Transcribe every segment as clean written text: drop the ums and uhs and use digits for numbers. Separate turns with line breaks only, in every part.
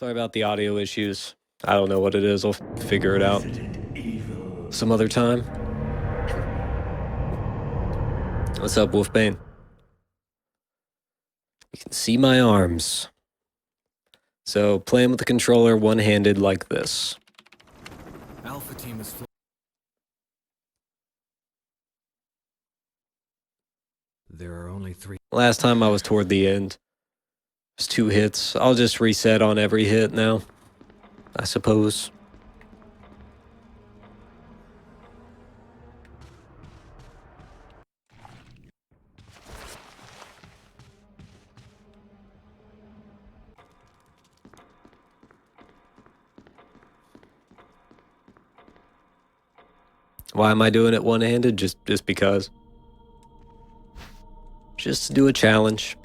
Sorry about the audio issues. I don't know what it is. I'll figure it out some other time. What's up, Wolfbane? You can see my arms. So, playing with the controller one-handed like this.
Alpha team is There are only 3.
Last time I was toward the end. It's 2 hits. I'll just reset on every hit now, I suppose. Why am I doing it one-handed? Just because. Just to do a challenge.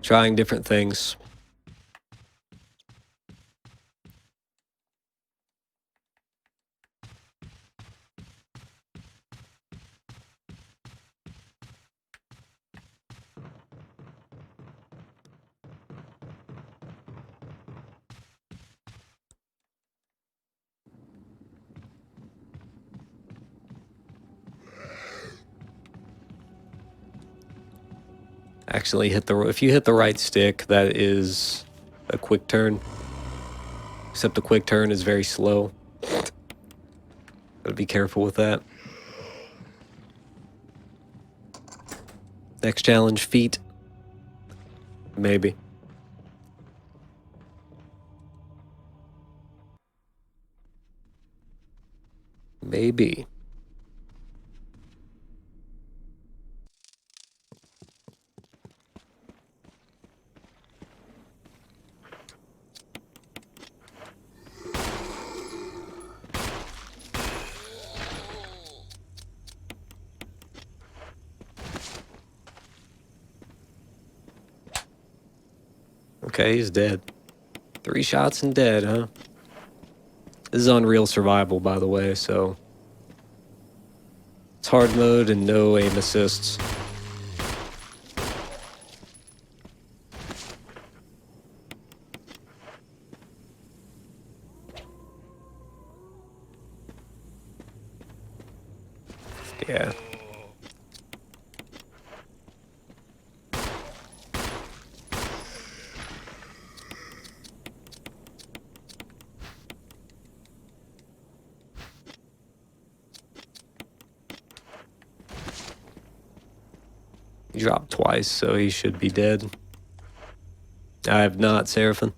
Trying different things. Actually if you hit the right stick, that is a quick turn. Except the quick turn is very slow. Gotta be careful with that. Next challenge, feet. Maybe. Maybe. Okay, he's dead. 3 shots and dead, huh? This is Unreal Survival, by the way, so... It's hard mode and no aim assists. Yeah. He dropped twice, so he should be dead. I have not, Seraphim.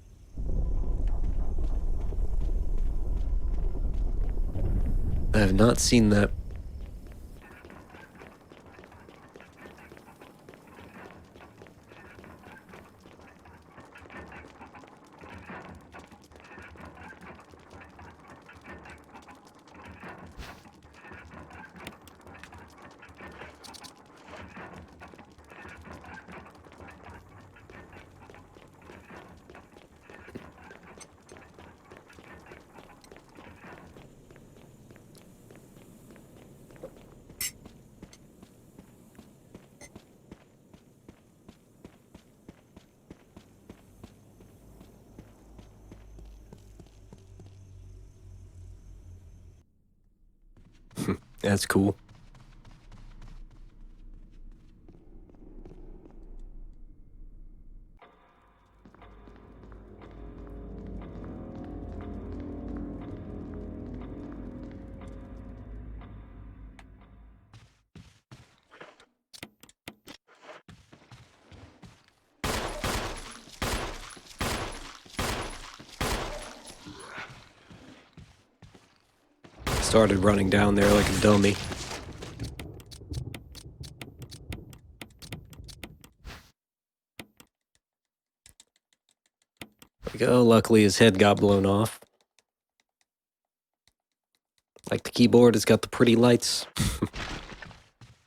I have not seen that. That's cool. Started running down there like a dummy. There we go. Luckily his head got blown off. Like the keyboard, it's got the pretty lights.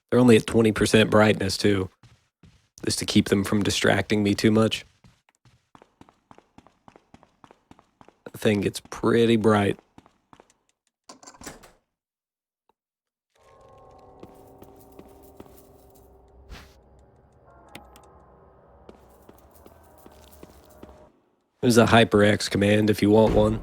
They're only at 20% brightness too. Just to keep them from distracting me too much. The thing gets pretty bright. There's a HyperX command if you want one.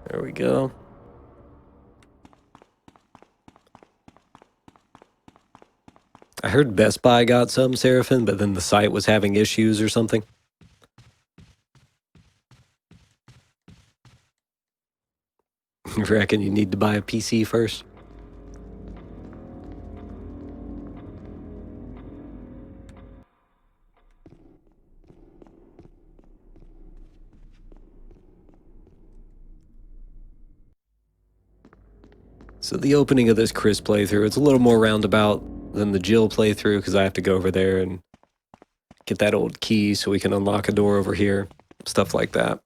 There we go. I heard Best Buy got some Seraphim, but then the site was having issues or something. You reckon you need to buy a PC first? So the opening of this Chris playthrough, it's a little more roundabout than the Jill playthrough because I have to go over there and get that old key so we can unlock a door over here. Stuff like that.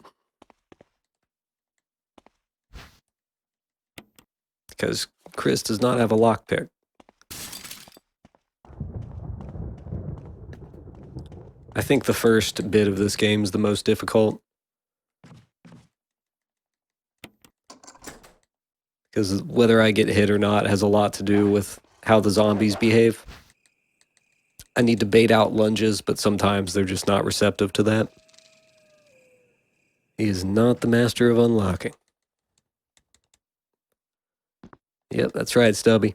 Because Chris does not have a lockpick. I think the first bit of this game is the most difficult. Because whether I get hit or not has a lot to do with how the zombies behave. I need to bait out lunges, but sometimes they're just not receptive to that. He is not the master of unlocking. Yep, that's right, Stubby.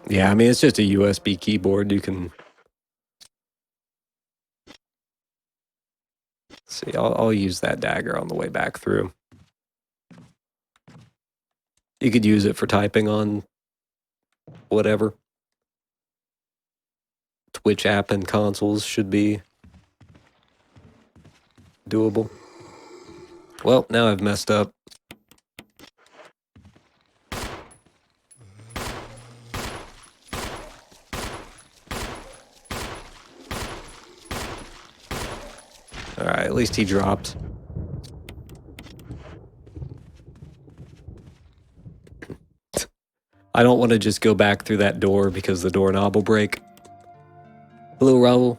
Yeah, I mean, it's just a USB keyboard. You can... See, I'll use that dagger on the way back through. You could use it for typing on whatever. Twitch app and consoles should be doable. Well, now I've messed up. Alright, at least he dropped. I don't want to just go back through that door because the doorknob will break. Hello, Raul.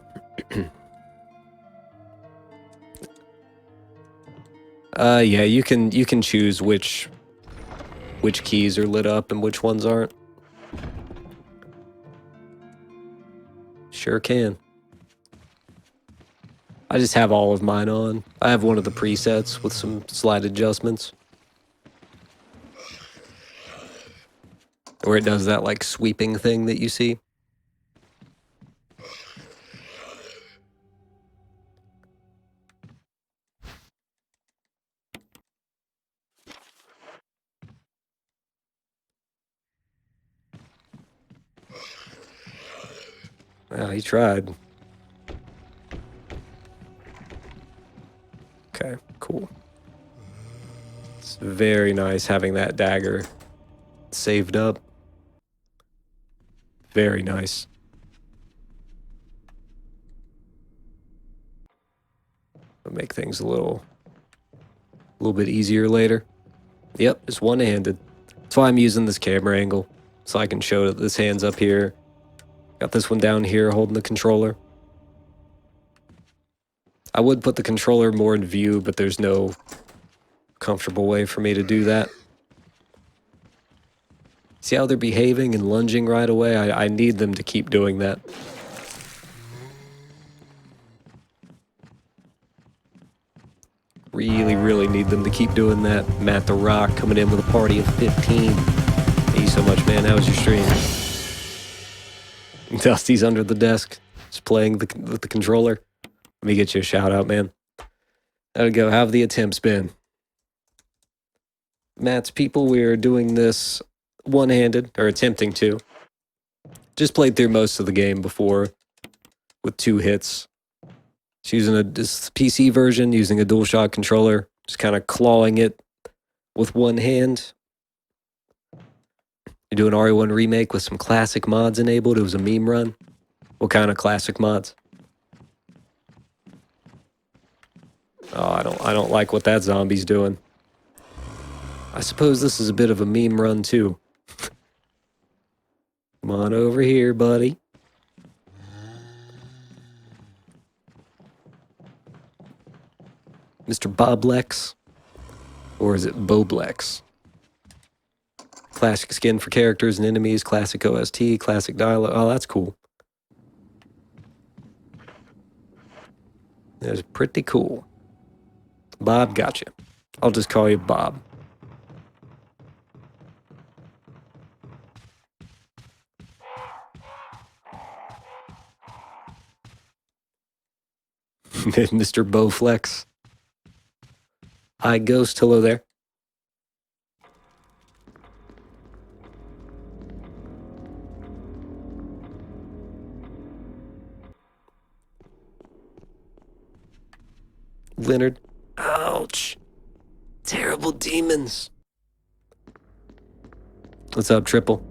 Yeah, you can choose which keys are lit up and which ones aren't. Sure can. I just have all of mine on. I have one of the presets with some slight adjustments. Where it does that, like, sweeping thing that you see. Well, he tried. Okay, cool. It's very nice having that dagger saved up. Very nice. It'll make things a little bit easier later. Yep, just one-handed. That's why I'm using this camera angle, so I can show that this hand's up here. Got this one down here holding the controller. I would put the controller more in view, but there's no comfortable way for me to do that. See how they're behaving and lunging right away? I need them to keep doing that. Really, really need them to keep doing that. Matt the Rock coming in with a party of 15. Thank you so much, man. How was your stream? Dusty's under the desk, just playing with the controller. Let me get you a shout out, man. How'd it go? How have the attempts been? Matt's people, we're doing this one-handed, or attempting to. Just played through most of the game before with 2 hits. Just using this PC version, using a DualShock controller, just kind of clawing it with one hand. You're doing RE1 Remake with some classic mods enabled. It was a meme run. What kind of classic mods? Oh, I don't like what that zombie's doing. I suppose this is a bit of a meme run too. Come on over here, buddy. Mr. Bob Lex. Or is it Boblex? Classic skin for characters and enemies, classic OST, classic dialogue. Oh, that's cool. That's pretty cool. Bob, gotcha. I'll just call you Bob. Mr. Bowflex. Hi, Ghost. Hello there. Leonard. Ouch. Terrible demons. What's up, Triple?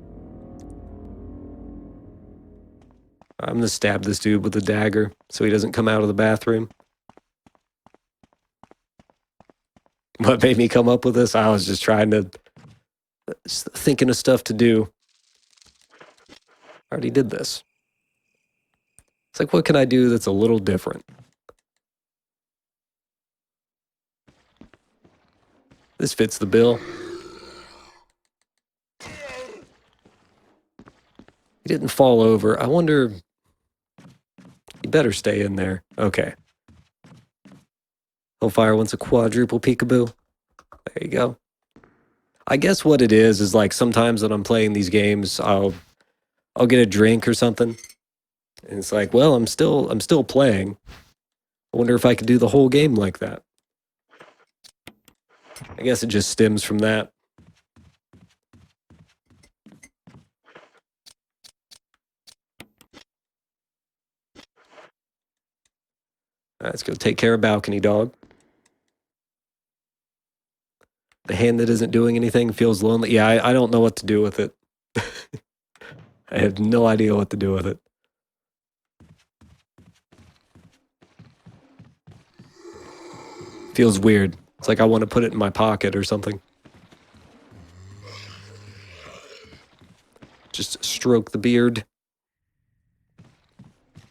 I'm gonna stab this dude with a dagger so he doesn't come out of the bathroom. What made me come up with this? I was just thinking of stuff to do. I already did this. It's like, what can I do that's a little different? This fits the bill. He didn't fall over. I wonder... You better stay in there. Okay. Hellfire wants a quadruple peekaboo. There you go. I guess what it is like sometimes when I'm playing these games, I'll get a drink or something. And it's like, well, I'm still playing. I wonder if I could do the whole game like that. I guess it just stems from that. All right, let's go take care of Balcony Dog. The hand that isn't doing anything feels lonely. Yeah, I don't know what to do with it. I have no idea what to do with it. Feels weird. It's like I want to put it in my pocket or something. Just stroke the beard.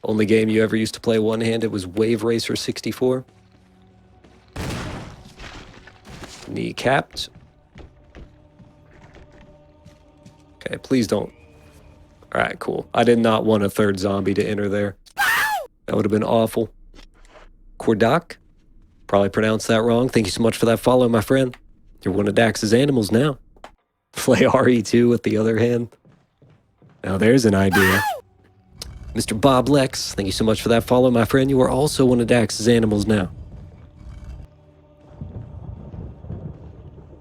Only game you ever used to play one-handed was Wave Racer 64. Kneecapped. Okay, please don't. Alright, cool. I did not want a third zombie to enter there. That would have been awful. Kordak? Probably pronounced that wrong. Thank you so much for that follow, my friend. You're one of Dax's animals now. Play RE2 with the other hand. Now there's an idea. Mr. Bob Lex, thank you so much for that follow, my friend. You are also one of Dax's animals now.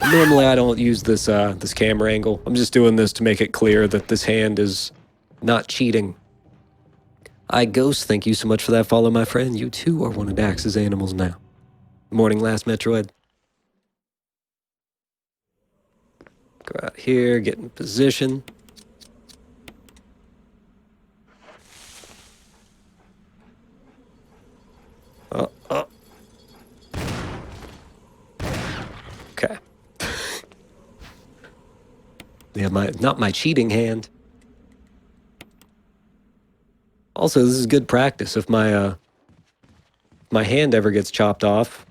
Normally, I don't use this this camera angle. I'm just doing this to make it clear that this hand is not cheating. Ghost, thank you so much for that follow, my friend. You too are one of Dax's animals now. Morning, last Metroid. Go out here, get in position. Okay. Yeah, not my cheating hand. Also, this is good practice. If my my hand ever gets chopped off,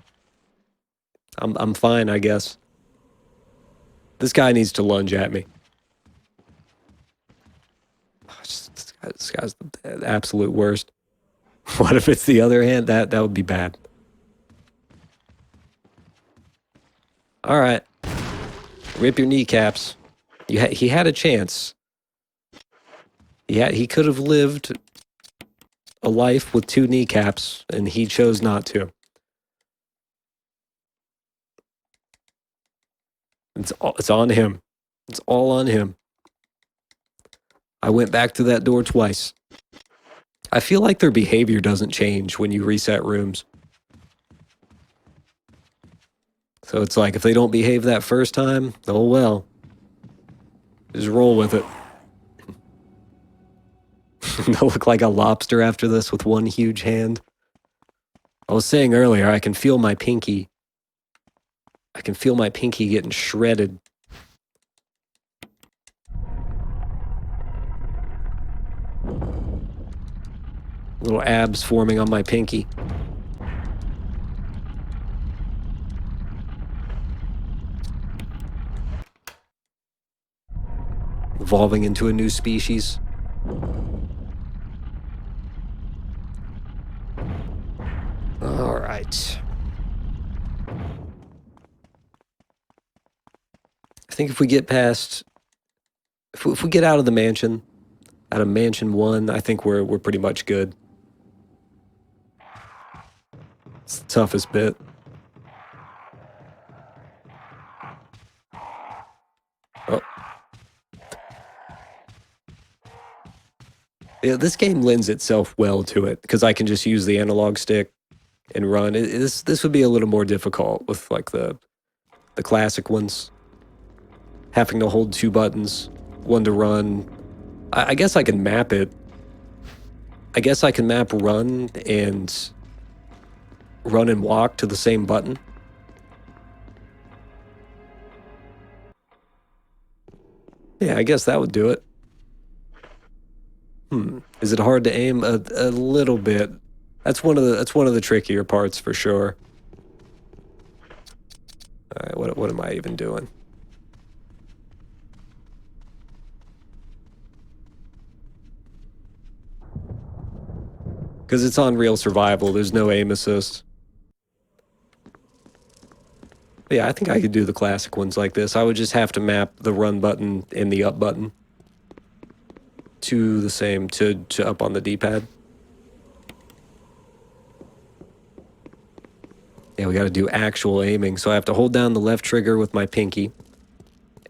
I'm fine, I guess. This guy needs to lunge at me. This guy's the absolute worst. What if it's the other hand? That would be bad. All right. Rip your kneecaps. He had a chance. He could have lived a life with 2 kneecaps, and he chose not to. It's on him. It's all on him. I went back through that door twice. I feel like their behavior doesn't change when you reset rooms. So it's like if they don't behave that first time, oh well. Just roll with it. They'll look like a lobster after this with one huge hand. I was saying earlier, I can feel my pinky. I can feel my pinky getting shredded. Little abs forming on my pinky. evolving into a new species. All right. I think if we get past, if we get out of the mansion, out of mansion 1, I think we're pretty much good. It's the toughest bit. Oh. Yeah, this game lends itself well to it because I can just use the analog stick and run. This would be a little more difficult with like the classic ones. Having to hold 2 buttons, one to run. I guess I can map it. I guess I can map run and walk to the same button. Yeah, I guess that would do it. Is it hard to aim? A little bit. That's one of the trickier parts for sure. All right, what am I even doing? Because it's on real survival, there's no aim assist. But yeah, I think I could do the classic ones like this. I would just have to map the run button and the up button to the same, to up on the D-pad. Yeah, we got to do actual aiming. So I have to hold down the left trigger with my pinky,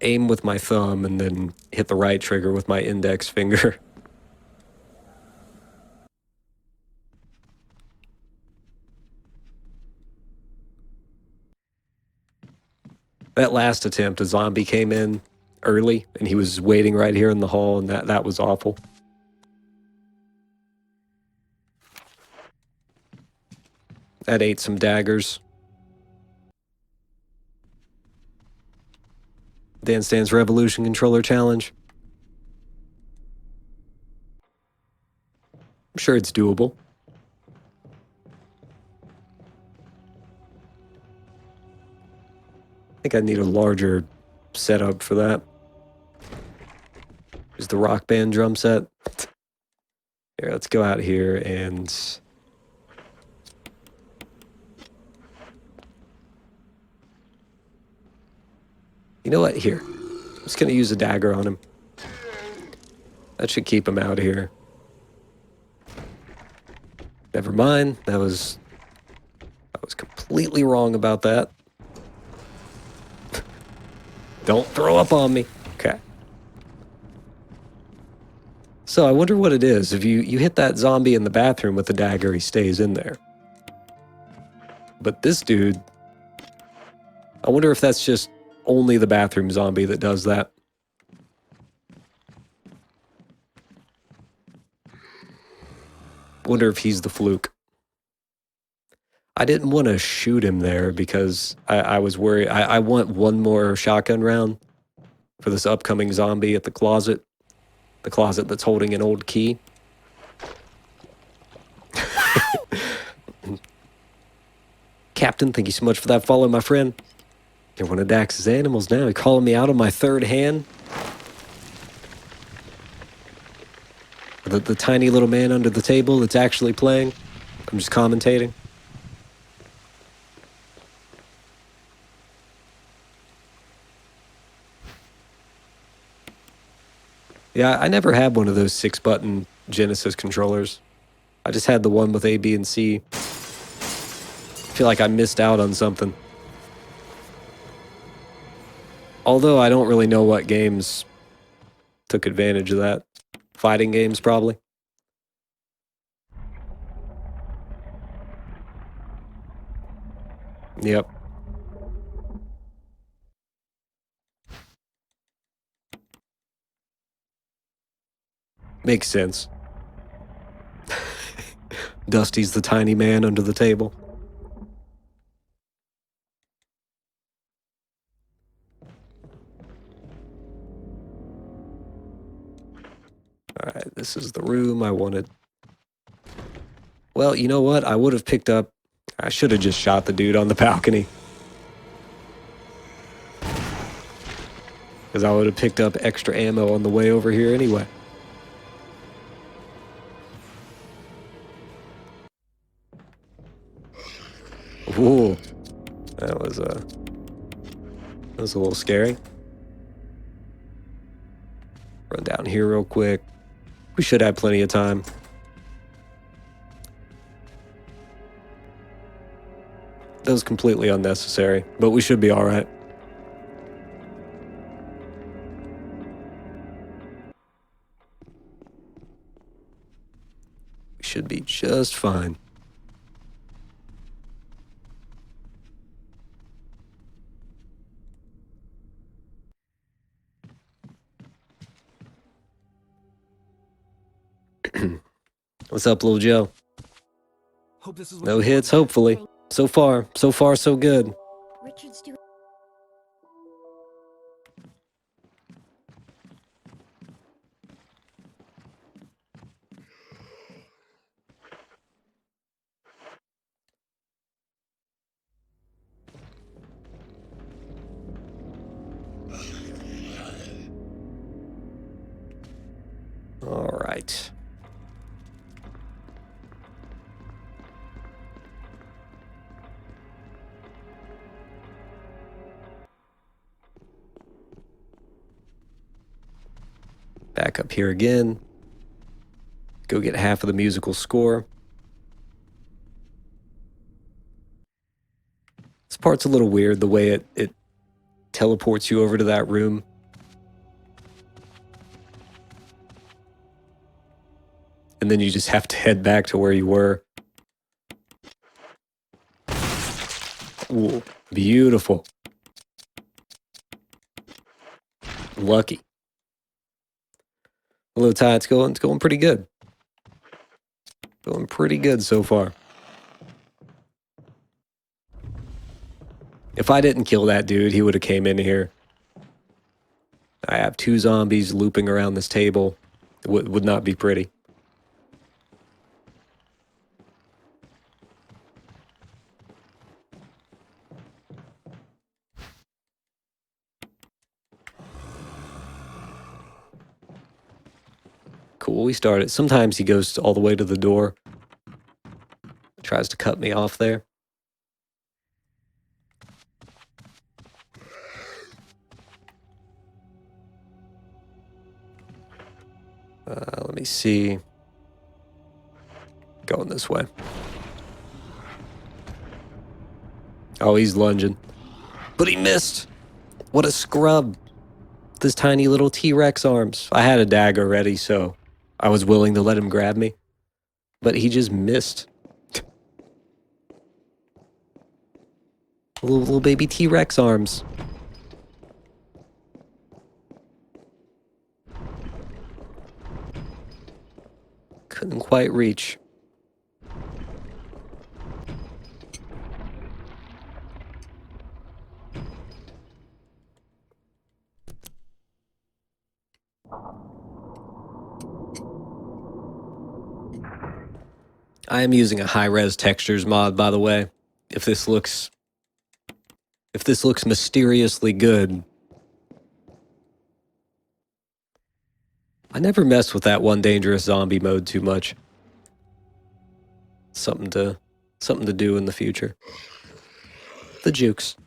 aim with my thumb, and then hit the right trigger with my index finger. That last attempt, a zombie came in early, and he was waiting right here in the hall, and that was awful. That ate some daggers. Dance Dance Revolution Controller Challenge. I'm sure it's doable. I think I need a larger setup for that. Is the Rock Band drum set? Here, let's go out here and... You know what? Here. I'm just going to use a dagger on him. That should keep him out of here. Never mind. I was completely wrong about that. Don't throw up on me. Okay. So I wonder what it is. If you hit that zombie in the bathroom with the dagger, he stays in there. But this dude, I wonder if that's just only the bathroom zombie that does that. Wonder if he's the fluke. I didn't want to shoot him there because I was worried. I want one more shotgun round for this upcoming zombie at the closet. The closet that's holding an old key. Captain, thank you so much for that follow, my friend. You're one of DaxTheAnimal's now. You're calling me out on my third hand. The tiny little man under the table that's actually playing. I'm just commentating. Yeah, I never had one of those 6-button Genesis controllers. I just had the one with A, B, and C. I feel like I missed out on something. Although I don't really know what games took advantage of that. Fighting games, probably. Yep. Makes sense. Dusty's the tiny man under the table. Alright, this is the room I wanted. Well, you know what? I would have picked up... I should have just shot the dude on the balcony. Because because I would have picked up extra ammo on the way over here anyway. Ooh, that was a little scary. Run down here real quick. We should have plenty of time. That was completely unnecessary, but we should be all right. We should be just fine. What's up, little Joe?
Hope this is what
No
you
hits,
want.
hopefully. So far, so good.
Richard's doing.
All right. Back up here again. Go get half of the musical score. This part's a little weird, the way it teleports you over to that room. And then you just have to head back to where you were. Ooh, beautiful. Lucky. Hello, Ty. It's going pretty good. Going pretty good so far. If I didn't kill that dude, he would have came in here. I have 2 zombies looping around this table. It would not be pretty. Cool, we started. Sometimes he goes all the way to the door. Tries to cut me off there. Let me see. Going this way. Oh, he's lunging. But he missed. What a scrub. This tiny little T-Rex arms. I had a dagger ready, so I was willing to let him grab me. But he just missed. Little baby T-Rex arms. Couldn't quite reach. I am using a high-res textures mod, by the way. If this looks mysteriously good. I never mess with that one dangerous zombie mode too much. Something to do in the future. The jukes.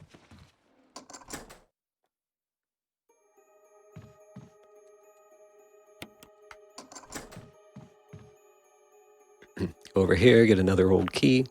Over here, get another old key.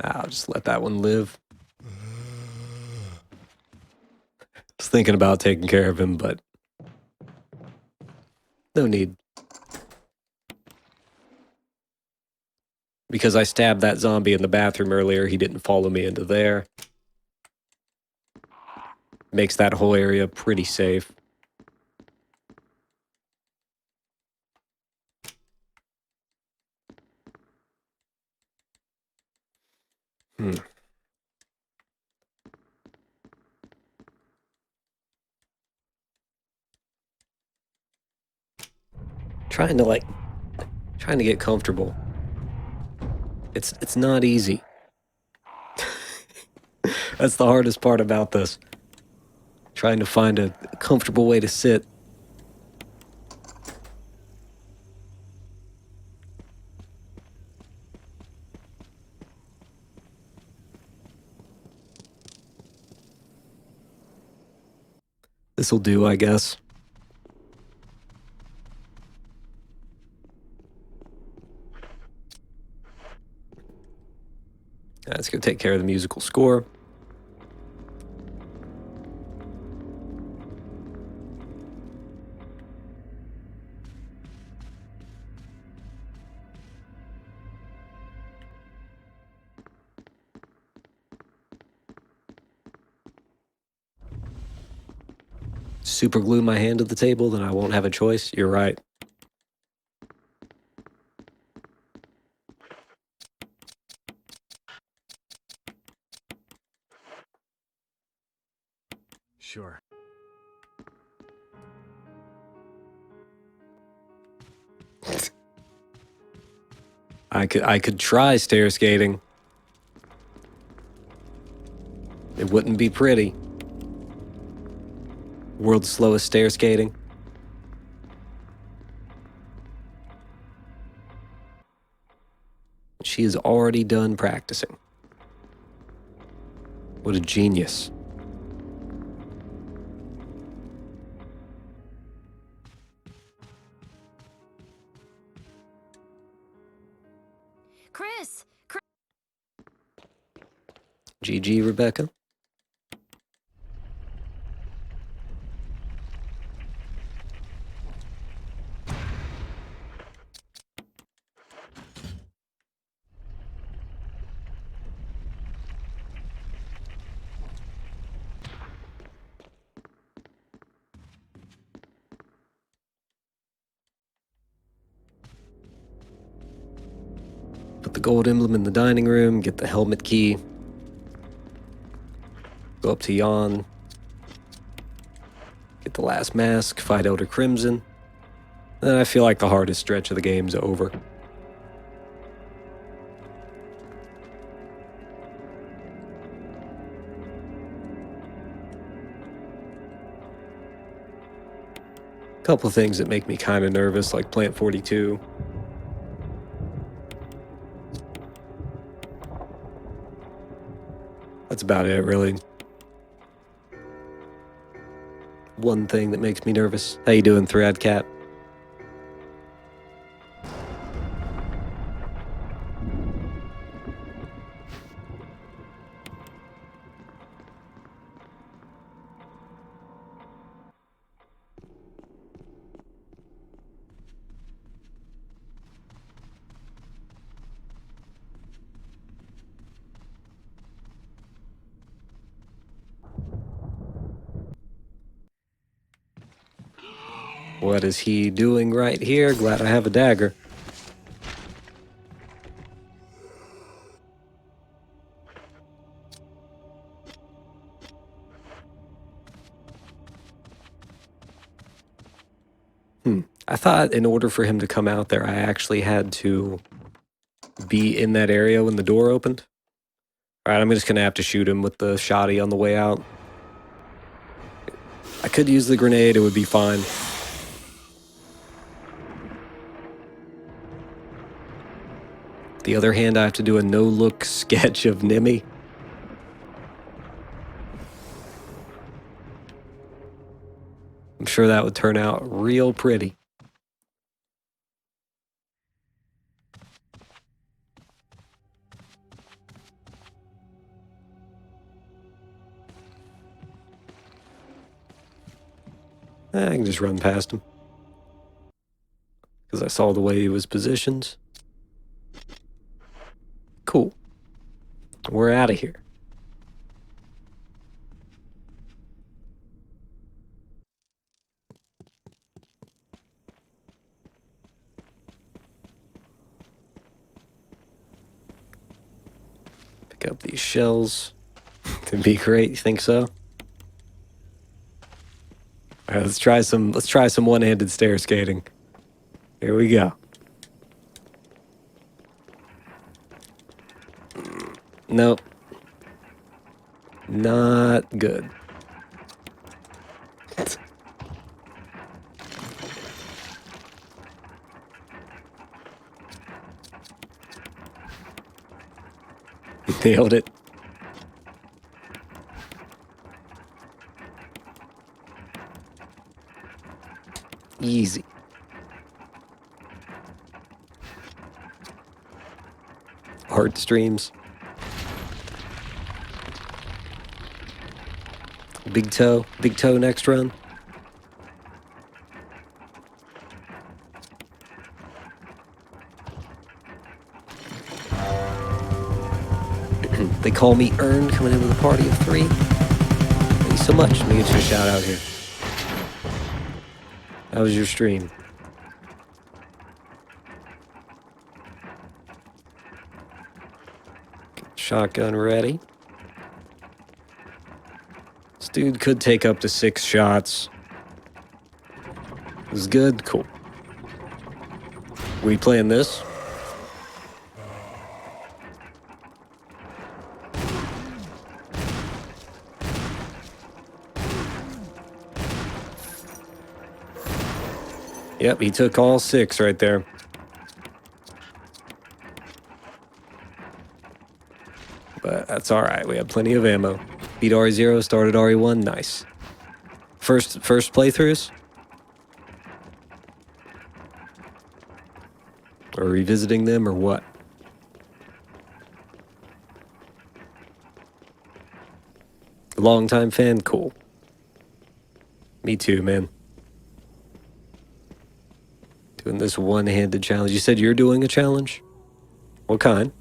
I'll just let that one live. Was thinking about taking care of him, but no need. Because I stabbed that zombie in the bathroom earlier, he didn't follow me into there. Makes that whole area pretty safe. Hmm. Trying to get comfortable. It's not easy. That's the hardest part about this. Trying to find a comfortable way to sit. This'll do, I guess. Let's go take care of the musical score. Super glue my hand to the table, then I won't have a choice. You're right.
Sure.
I could try stair skating. It wouldn't be pretty. World's slowest stair skating. She is already done practicing. What a genius.
Chris!
GG, Rebecca. Put the gold emblem in the dining room, get the helmet key. Go up to Yon. Get the last mask, fight Elder Crimson. Then I feel like the hardest stretch of the game's over. Couple of things that make me kind of nervous, like Plant 42. That's about it, really. One thing that makes me nervous. How you doing, Threadcat? What is he doing right here? Glad I have a dagger. I thought in order for him to come out there, I actually had to be in that area when the door opened. All right, I'm just going to have to shoot him with the shotty on the way out. I could use the grenade, it would be fine. The other hand, I have to do a no-look sketch of Nimmy. I'm sure that would turn out real pretty. I can just run past him. Because I saw the way he was positioned. Cool. We're out of here. Pick up these shells. Could be great. You think so? All right, let's try some one-handed stair skating. Here we go. Nope. Not good. Nailed it. Easy. Hard streams. Big toe next run. They call me Earned, coming in with a party of 3. Thank you so much. Let me get you a shout out here. How was your stream? Shotgun ready. This dude could take up to 6 shots. This is good? Cool. We playing this? Yep, he took all 6 right there. But that's alright, we have plenty of ammo. Beat RE0, started RE1, nice. First playthroughs? Or revisiting them, or what? Long-time fan? Cool. Me too, man. Doing this one-handed challenge. You said you're doing a challenge? What kind?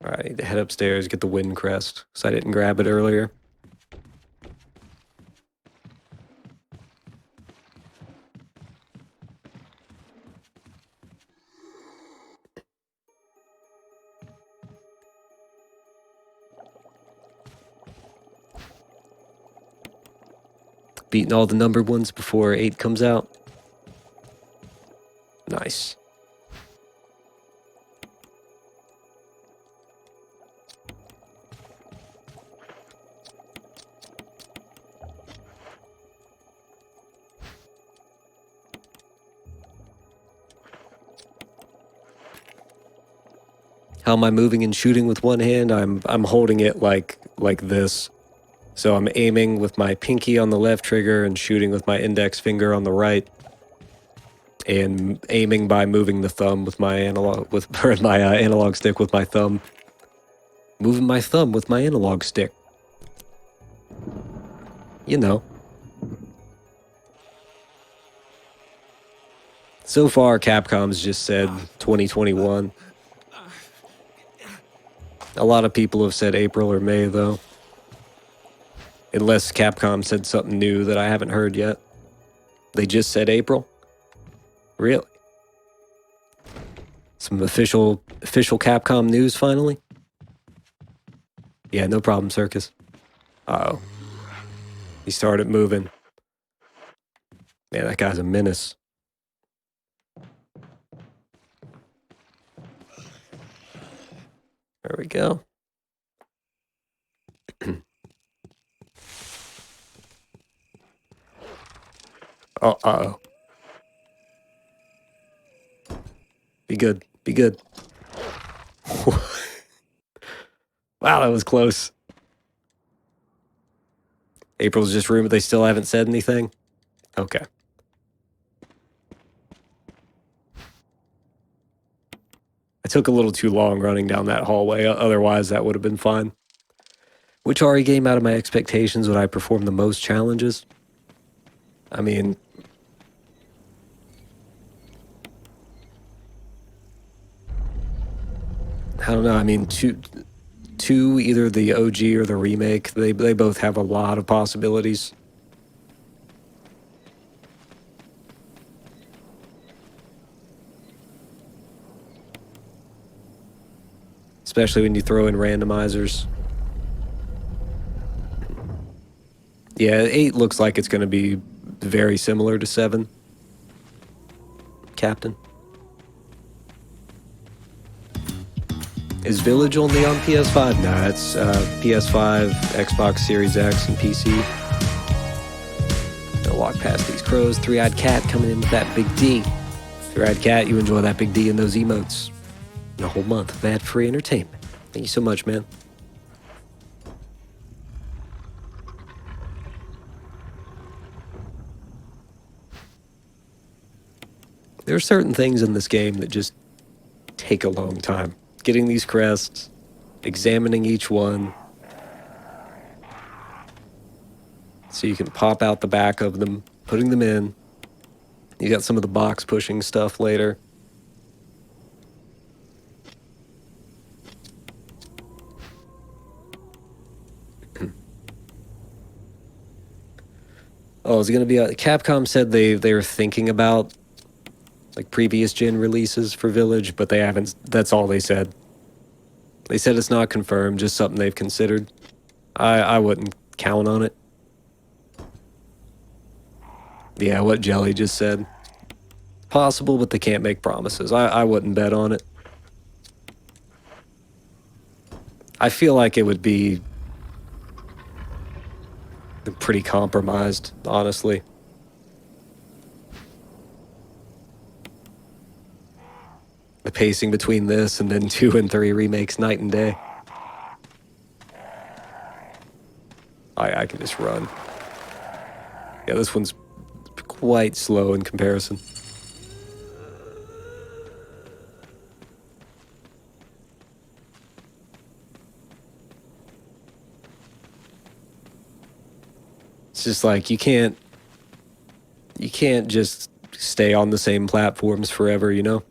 Alright, I need to head upstairs, get the wind crest, because I didn't grab it earlier. Beating all the numbered ones before 8 comes out. Nice. How am I moving and shooting with one hand? I'm holding it like this. So I'm aiming with my pinky on the left trigger and shooting with my index finger on the right. And aiming by moving the thumb with my analog analog stick with my thumb. Moving my thumb with my analog stick. You know. So far, Capcom's just said 2021. A lot of people have said April or May, though. Unless Capcom said something new that I haven't heard yet. They just said April? Really? Some official Capcom news, finally? Yeah, no problem, Circus. Uh-oh. He started moving. Man, that guy's a menace. There we go. Oh, uh-oh. Be good. Be good. Wow, that was close. April's just rumored they still haven't said anything? Okay. I took a little too long running down that hallway, otherwise that would have been fine. Which RE game out of my expectations would I perform the most challenges? I mean... I don't know, I mean, 2, either the OG or the remake, they both have a lot of possibilities. Especially when you throw in randomizers. Yeah, 8 looks like it's going to be very similar to 7. Captain. Is Village only on PS5? Nah, it's PS5, Xbox Series X, and PC. Gonna walk past these crows. Three-eyed cat coming in with that big D. Three-eyed cat, you enjoy that big D and those emotes. And a whole month of ad-free entertainment. Thank you so much, man. There are certain things in this game that just take a long time. Getting these crests, examining each one, so you can pop out the back of them, putting them in. You got some of the box pushing stuff later. Oh, it's gonna be Capcom said they were thinking about like previous gen releases for Village, but they haven't. That's all they said. They said it's not confirmed, just something they've considered. I wouldn't count on it. Yeah, what Jelly just said. Possible, but they can't make promises. I wouldn't bet on it. I feel like it would be pretty compromised, honestly. The pacing between this and then 2 and 3 remakes night and day. I can just run. Yeah, this one's quite slow in comparison. It's just like you can't just stay on the same platforms forever, you know?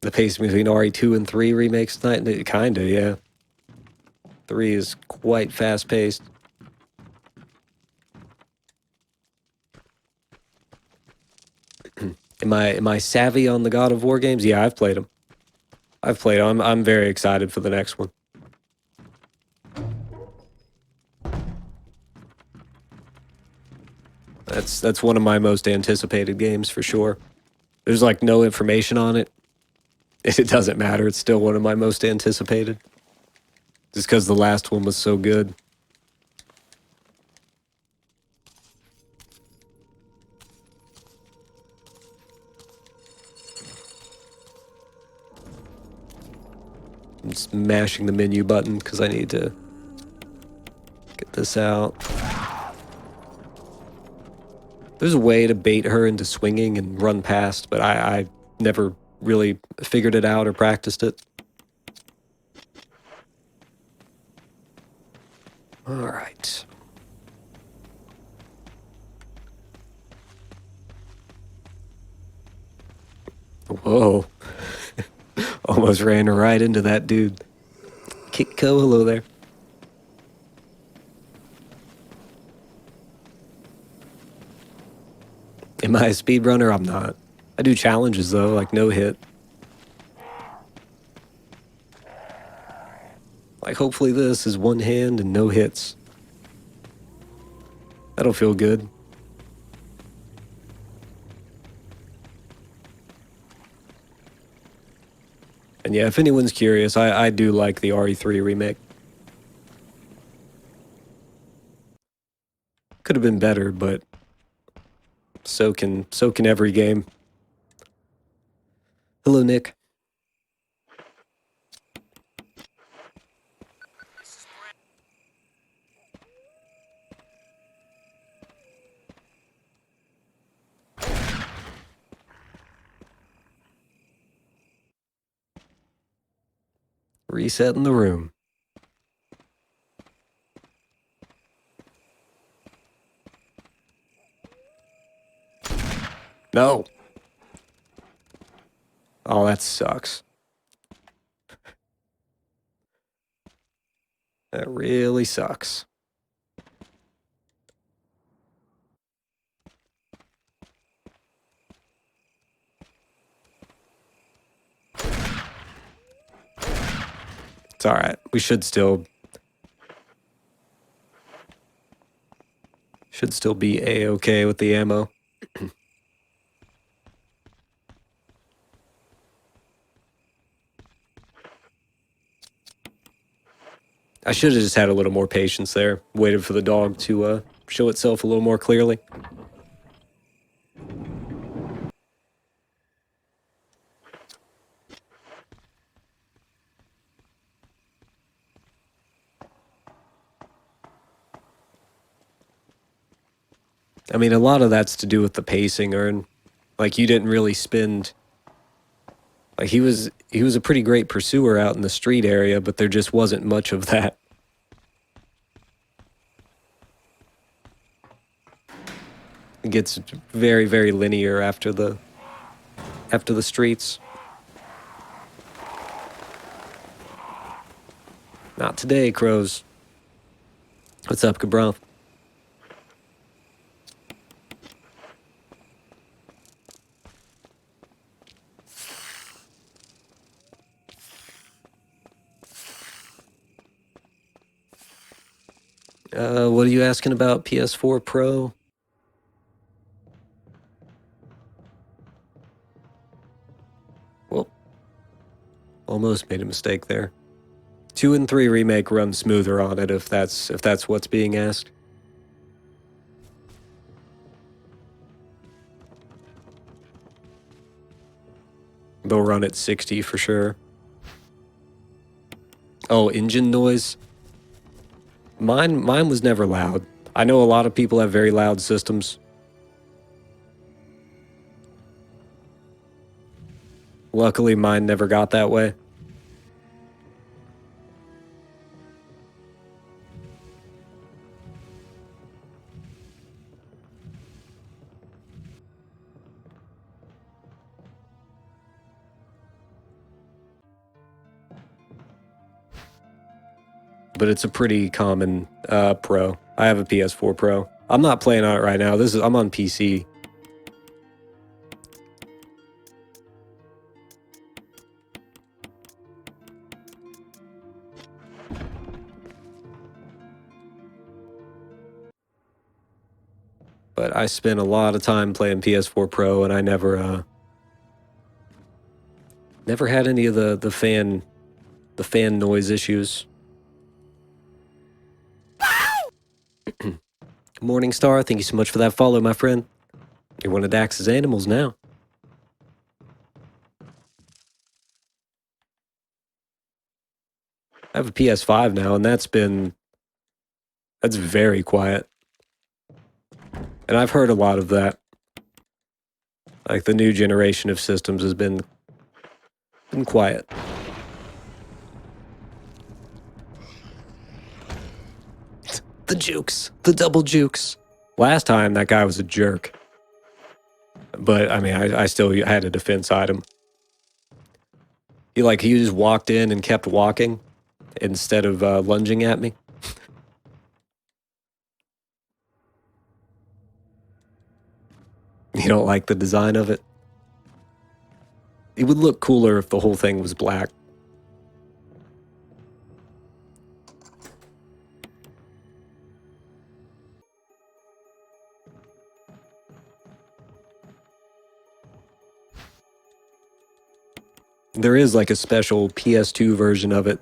The pacing between RE2 and 3 remakes tonight, kinda, yeah. 3 is quite fast-paced. Am I savvy on the God of War games? Yeah, I've played them. I'm very excited for the next one. That's one of my most anticipated games for sure. There's like no information on it. It doesn't matter. It's still one of my most anticipated. Just because the last one was so good. I'm just mashing the menu button because I need to get this out. There's a way to bait her into swinging and run past, but I never really figured it out or practiced it. All right. Whoa. Almost ran right into that dude. Kitco, hello there. Am I a speedrunner? I'm not. I do challenges though, like no hit. Like hopefully this is one hand and no hits. That'll feel good. And yeah, if anyone's curious, I do like the RE3 remake. Could have been better, but so can every game. Hello, Nick. Resetting the room. No. Oh, that sucks. That really sucks. It's alright. We should still be A-okay with the ammo. I should have just had a little more patience there. Waited for the dog to show itself a little more clearly. I mean, a lot of that's to do with the pacing, Ern. Like, you didn't really spend... Like, he was a pretty great pursuer out in the street area, but there just wasn't much of that. It gets very, very linear after the streets. Not today, Crows. What's up, Cabral? What are you asking about? PS4 Pro? Well, almost made a mistake there. 2 and 3 remake run smoother on it if that's what's being asked. They'll run at 60 for sure. Oh, engine noise? Mine was never loud. I know a lot of people have very loud systems. Luckily, mine never got that way. But it's a pretty common Pro. I have a PS4 Pro. I'm not playing on it right now. I'm on PC. But I spent a lot of time playing PS4 Pro, and I never had any of the fan noise issues. Morningstar, thank you so much for that follow, my friend. You're one of DaxTheAnimal's now. I have a PS5 now, and that's very quiet. And I've heard a lot of that. Like, the new generation of systems has been quiet. The jukes. The double jukes. Last time, that guy was a jerk. But, I mean, I still had a defense item. He just walked in and kept walking instead of lunging at me. You don't like the design of it? It would look cooler if the whole thing was black. There is like a special PS2 version of it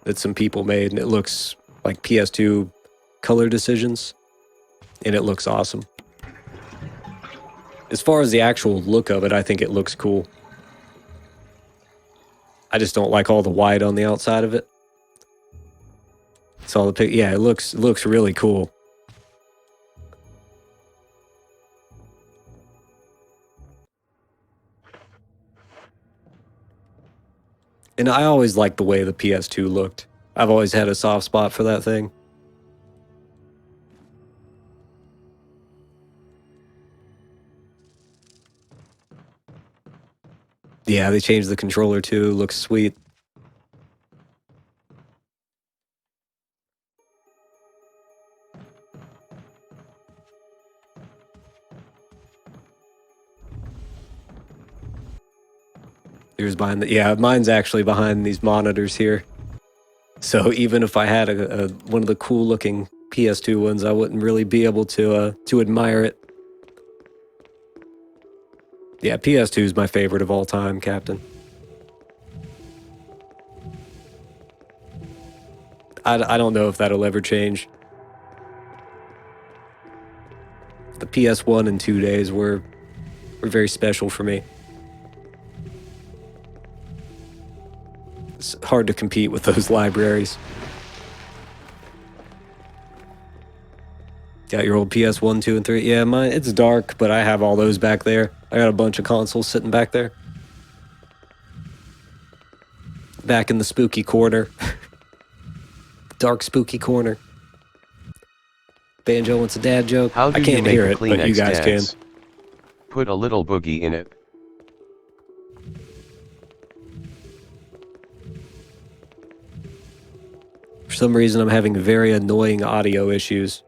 that some people made, and it looks like PS2 color decisions, and it looks awesome. As far as the actual look of it, I think it looks cool. I just don't like all the white on the outside of it. It's all the yeah, it looks really cool. And I always liked the way the PS2 looked. I've always had a soft spot for that thing. Yeah, they changed the controller too. Looks sweet. Here's behind the, yeah, mine's actually behind these monitors here. So even if I had one of the cool looking PS2 ones, I wouldn't really be able to admire it. Yeah, PS2 is my favorite of all time, Captain. I don't know if that'll ever change. The PS1 and 2 days were very special for me. It's hard to compete with those libraries. Got your old PS1, 2, and 3. Yeah, mine, it's dark, but I have all those back there. I got a bunch of consoles sitting back there. Back in the spooky corner. Dark spooky corner. Banjo wants a dad joke.
How do
I can't
you make
hear
a
it, but you
Kleenex
guys
dance?
can.
Put a little boogie in it.
For some reason, I'm having very annoying audio issues.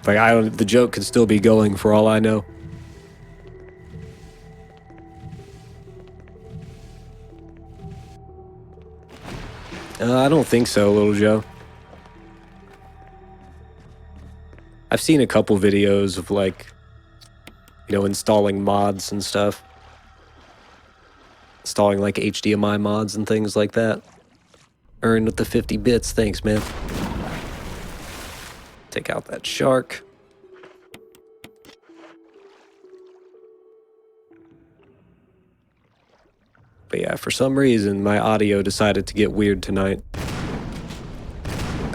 Like, the joke could still be going for all I know. I don't think so, Little Joe. I've seen a couple videos of, like, you know, installing mods and stuff. Installing, like, HDMI mods and things like that. Earn with the 50 bits. Thanks, man. Take out that shark. But yeah, for some reason, my audio decided to get weird tonight.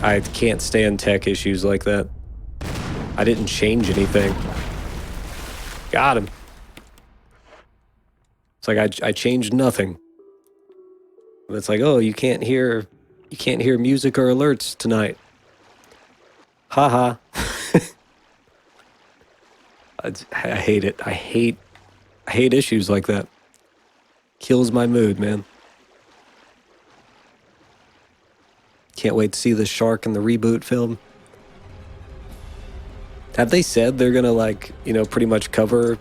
I can't stand tech issues like that. I didn't change anything. Got him. It's like I changed nothing. But it's like, oh, you can't hear music or alerts tonight. Haha. I hate it. I hate issues like that. Kills my mood, man. Can't wait to see the shark in the reboot film. Have they said they're gonna, like, you know, pretty much cover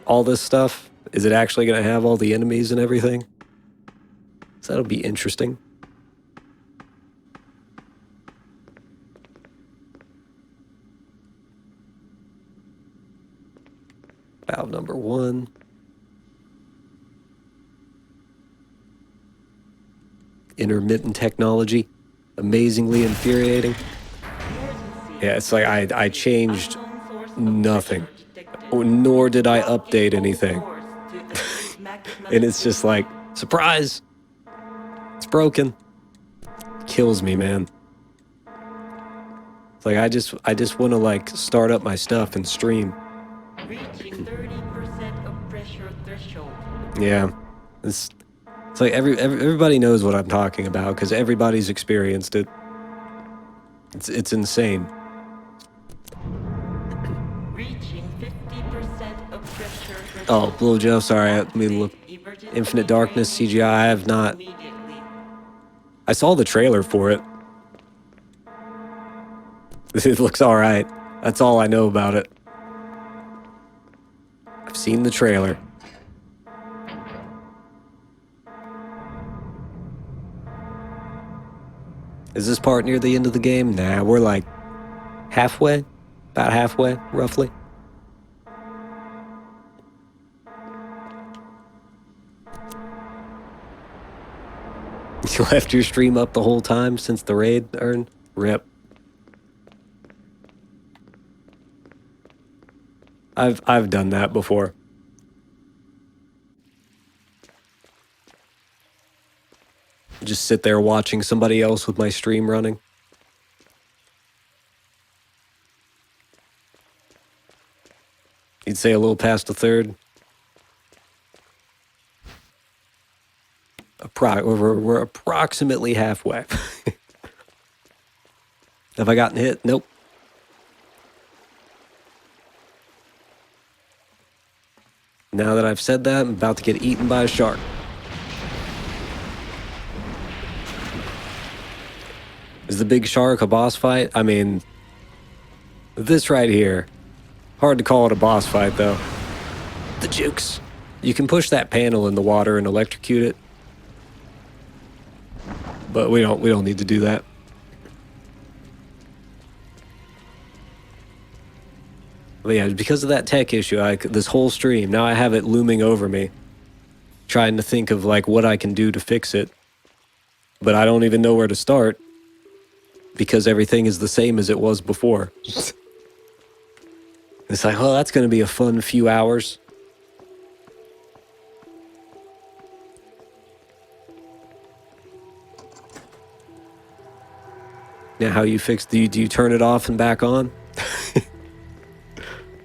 all this stuff? Is it actually gonna have all the enemies and everything? So that'll be interesting. Valve number 1. Intermittent technology. Amazingly infuriating. Yeah, it's like I changed nothing. Nor did I update anything. And it's just like, surprise! It's broken. Kills me, man. It's like I just want to, like, start up my stuff and stream.
Reaching 30% of pressure threshold.
Yeah. It's like everybody knows what I'm talking about because everybody's experienced it. It's insane.
Reaching 50% of pressure threshold.
Oh, Blue Joe, sorry, I mean, look.
Emergency
Infinite Darkness
training
CGI, I have not.
immediately.
I saw the trailer for it. It looks alright. That's all I know about it. I've seen the trailer. Is this part near the end of the game? Nah, we're like halfway. About halfway, roughly. You left your stream up the whole time since the raid, Ern? Rip. I've done that before. Just sit there watching somebody else with my stream running. You'd say a little past a third. We're approximately halfway. Have I gotten hit? Nope. Now that I've said that, I'm about to get eaten by a shark. Is the big shark a boss fight? I mean, this right here. Hard to call it a boss fight, though. The jukes. You can push that panel in the water and electrocute it. But we don't need to do that. But yeah, because of that tech issue, this whole stream, now I have it looming over me. Trying to think of like what I can do to fix it. But I don't even know where to start. Because everything is the same as it was before. It's like, oh, that's going to be a fun few hours. Now, how you fix? Do you turn it off and back on?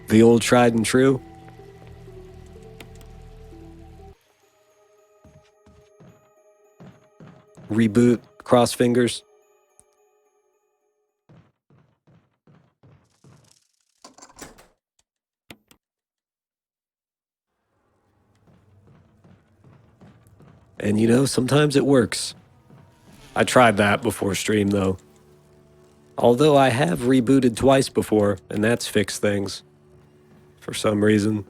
The old tried and true. Reboot, cross fingers. And you know, sometimes it works. I tried that before stream, though. Although I have rebooted twice before, and that's fixed things. For some reason.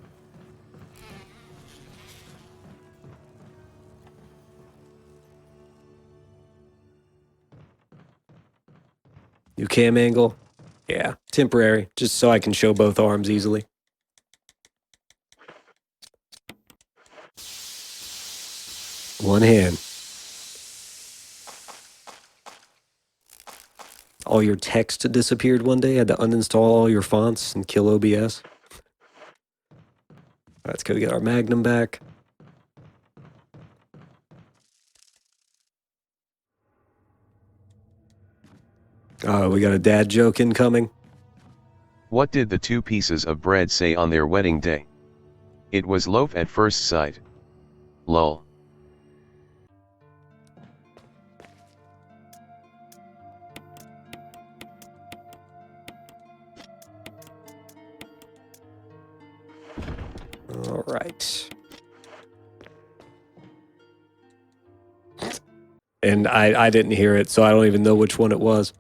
New cam angle? Yeah, temporary, just so I can show both arms easily. One hand. All your text disappeared one day. Had to uninstall all your fonts and kill OBS. Let's go get our Magnum back. We got a dad joke incoming.
What did the two pieces of bread say on their wedding day? It was loaf at first sight. Lol.
All right. And I didn't hear it, so I don't even know which one it was.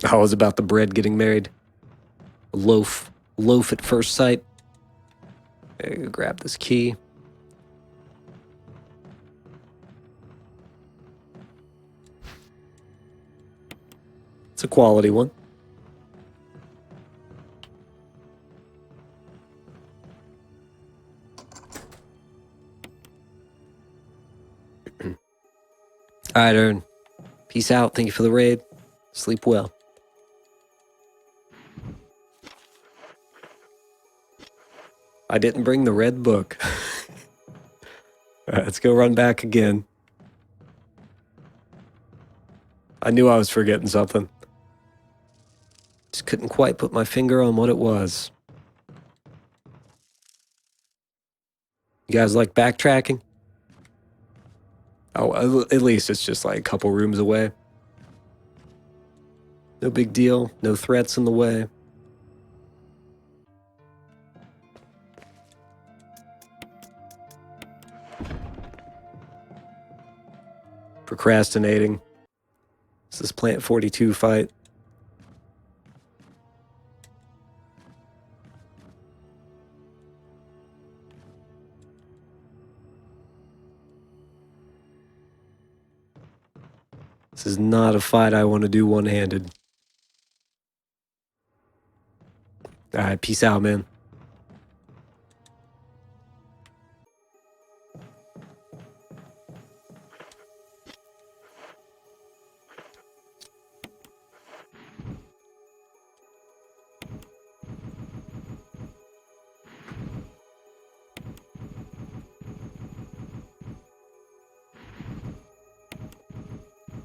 I was about the bread getting married. Loaf at first sight. Grab this key. It's a quality one. All right, Ern. Peace out. Thank you for the raid. Sleep well. I didn't bring the red book. All right, let's go run back again. I knew I was forgetting something. Just couldn't quite put my finger on what it was. You guys like backtracking? Oh, at least it's just like a couple rooms away. No big deal. No threats in the way. Procrastinating. This is Plant 42 fight. This is not a fight I want to do one-handed. All right, peace out, man.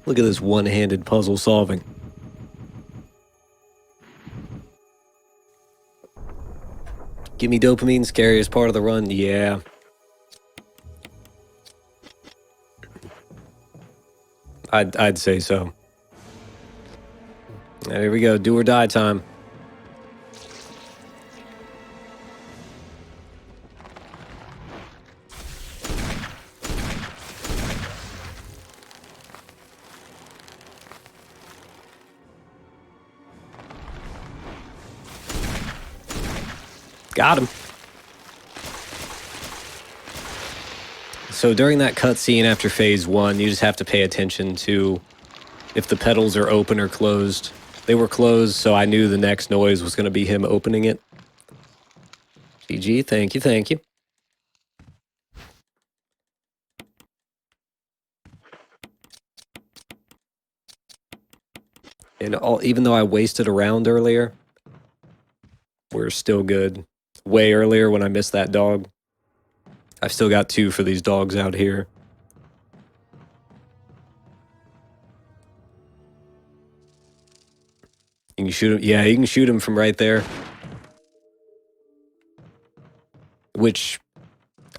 Look at this one-handed puzzle solving. Give me dopamine, scariest part of the run. Yeah. I'd say so. There we go. Do or die time. Got him. So during that cutscene after phase 1, you just have to pay attention to if the pedals are open or closed. They were closed, so I knew the next noise was going to be him opening it. GG, thank you, thank you. And even though I wasted a round earlier, we're still good. Way earlier when I missed that dog. I've still got 2 for these dogs out here. You can shoot him. Yeah, you can shoot him from right there. Which,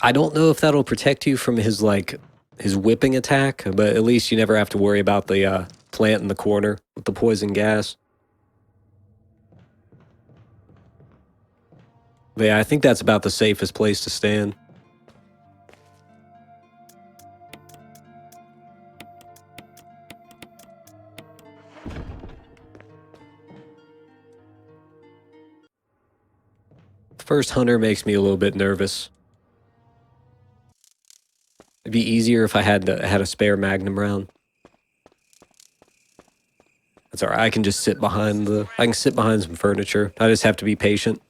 I don't know if that'll protect you from his, like, his whipping attack, but at least you never have to worry about the plant in the corner with the poison gas. But yeah, I think that's about the safest place to stand. First hunter makes me a little bit nervous. It'd be easier if I had a spare magnum round. That's alright. I can just sit behind some furniture. I just have to be patient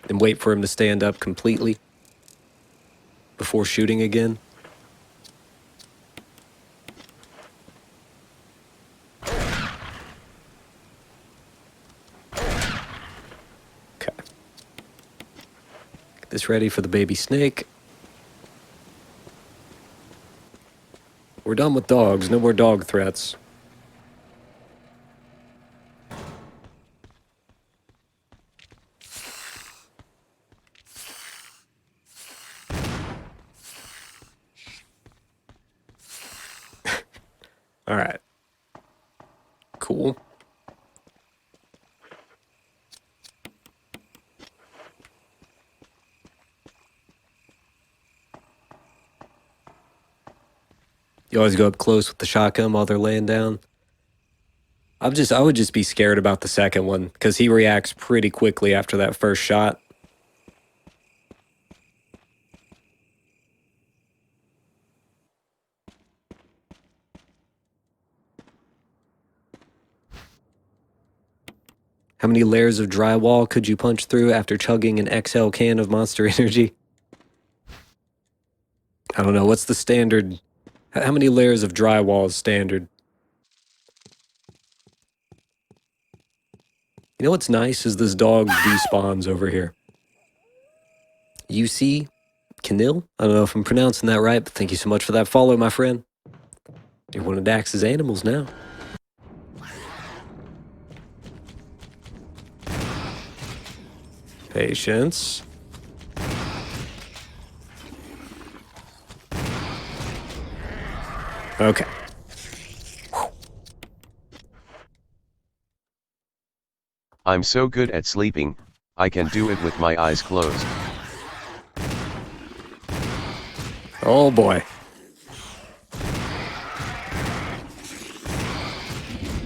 and wait for him to stand up completely before shooting again. Okay. Get this ready for the baby snake. We're done with dogs. No more dog threats. All right. Cool. You always go up close with the shotgun while they're laying down. I would just be scared about the second one because he reacts pretty quickly after that first shot. How many layers of drywall could you punch through after chugging an XL can of Monster Energy? I don't know. What's the standard? How many layers of drywall is standard? You know what's nice is this dog despawns over here. UC Canil? I don't know if I'm pronouncing that right, but thank you so much for that follow, my friend. You're one of DaxTheAnimal's now. Patience. Okay.
I'm so good at sleeping, I can do it with my eyes closed.
Oh boy.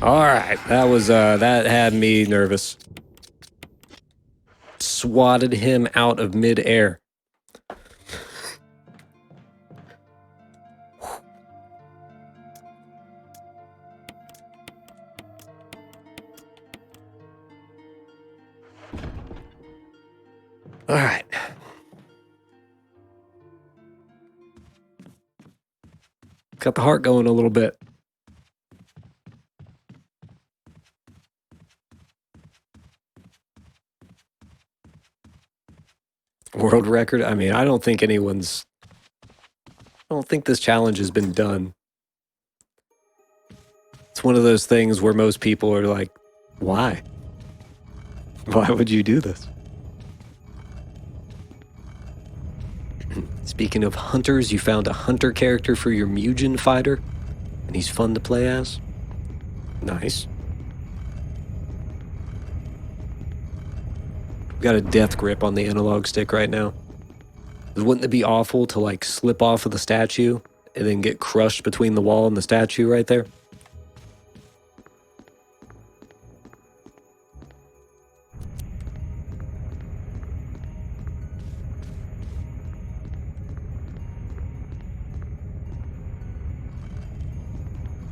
All right, that had me nervous. Swatted him out of midair. All right. Got the heart going a little bit. World record? I mean, I don't think this challenge has been done. It's one of those things where most people are like, why? Why would you do this? Speaking of hunters, you found a hunter character for your Mugen fighter, and he's fun to play as. Nice. We've got a death grip on the analog stick right now. Wouldn't it be awful to like slip off of the statue and then get crushed between the wall and the statue right there?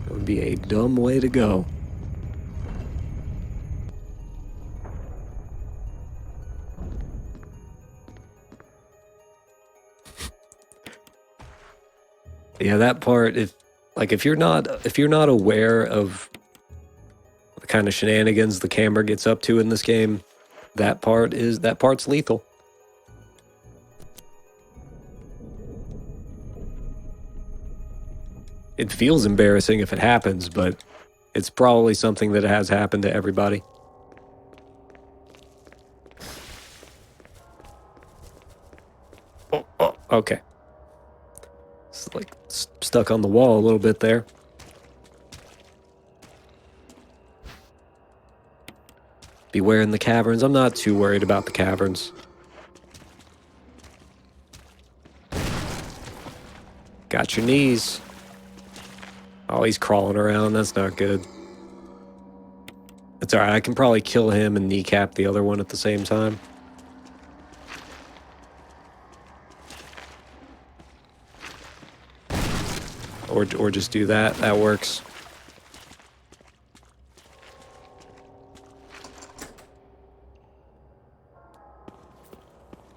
It would be a dumb way to go. Yeah, that part, if you're not aware of the kind of shenanigans the camera gets up to in this game, that part's lethal. It feels embarrassing if it happens, but it's probably something that has happened to everybody. Oh, okay. It's like stuck on the wall a little bit there. Beware in the caverns. I'm not too worried about the caverns. Got your knees. Oh, he's crawling around. That's not good. It's alright. I can probably kill him and kneecap the other one at the same time. Or just do that. That works.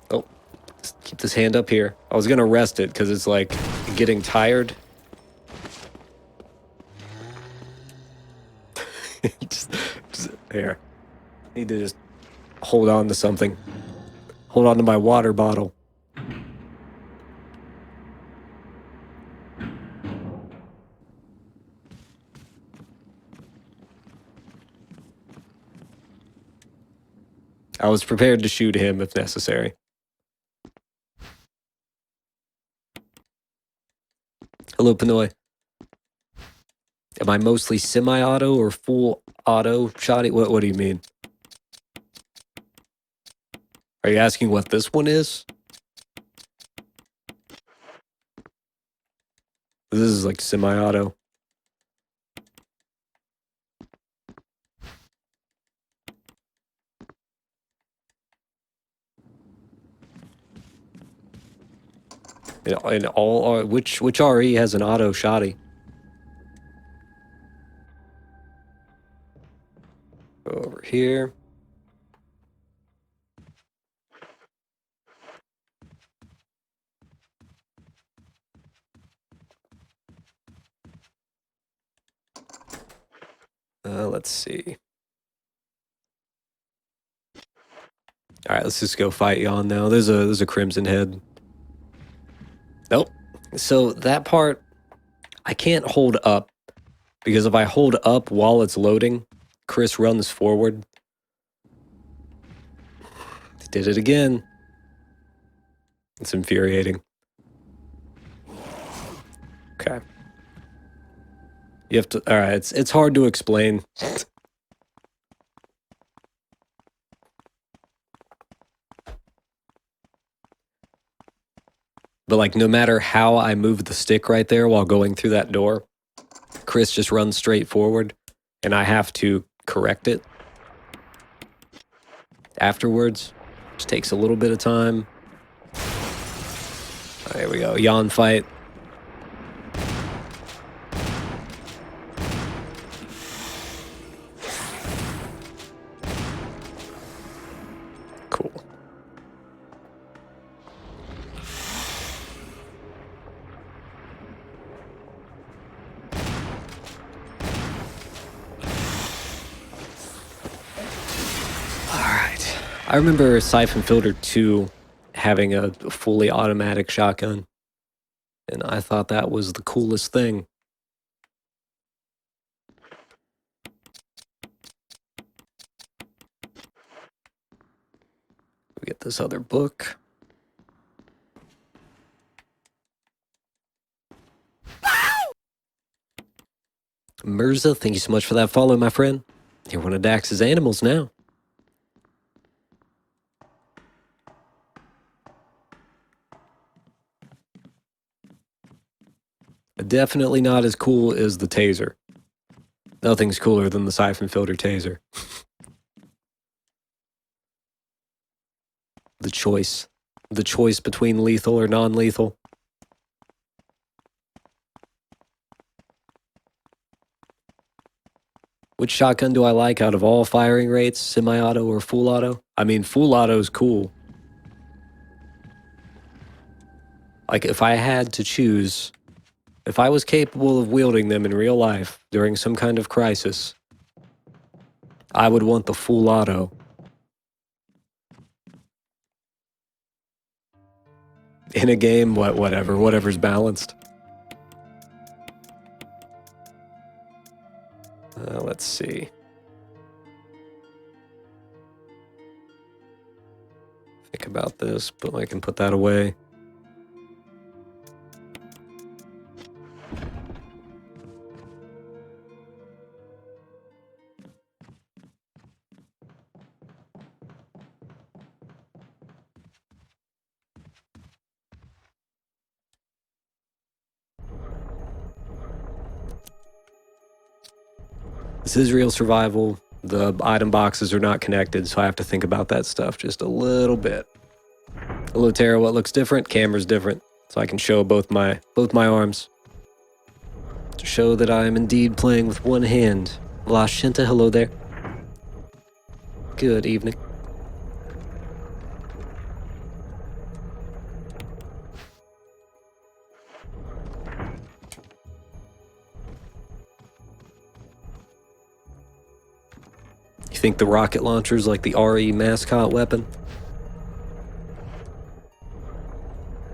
Oh, just keep this hand up here. I was gonna rest it because it's like getting tired. just here. Need to just hold on to something. Hold on to my water bottle. I was prepared to shoot him if necessary. Hello, Pinoy. Am I mostly semi-auto or full auto shotty? What do you mean? Are you asking what this one is? This is like semi-auto. And all which RE has an auto shotty? Go over here. Let's see. All right, let's just go fight Yon now. There's a Crimson Head. Nope. So that part, I can't hold up because if I hold up while it's loading, Chris runs forward. Did it again. It's infuriating. Okay. You have to. All right. It's hard to explain. But like, no matter how I move the stick right there while going through that door, Chris just runs straight forward, and I have to correct it afterwards. Just takes a little bit of time. There we go. Yawn fight. Cool. I remember Siphon Filter 2 having a fully automatic shotgun, and I thought that was the coolest thing. get this other book. Mirza, thank you so much for that follow, my friend. You're one of Dax's animals now. Definitely not as cool as the taser. Nothing's cooler than the siphon filter taser. The choice between lethal or non-lethal. Which shotgun do I like out of all firing rates, semi-auto or full auto? I mean, full auto is cool. Like, if I had to choose, if I was capable of wielding them in real life during some kind of crisis, I would want the full auto. In a game, whatever's balanced. Let's see. Think about this, but I can put that away. This is real survival. The item boxes are not connected, so I have to think about that stuff just a little bit. Hello, Tara. What looks different? Camera's different, so I can show both my arms to show that I am indeed playing with one hand. La Shinta, hello there. Good evening. You think the rocket launcher's like the RE mascot weapon?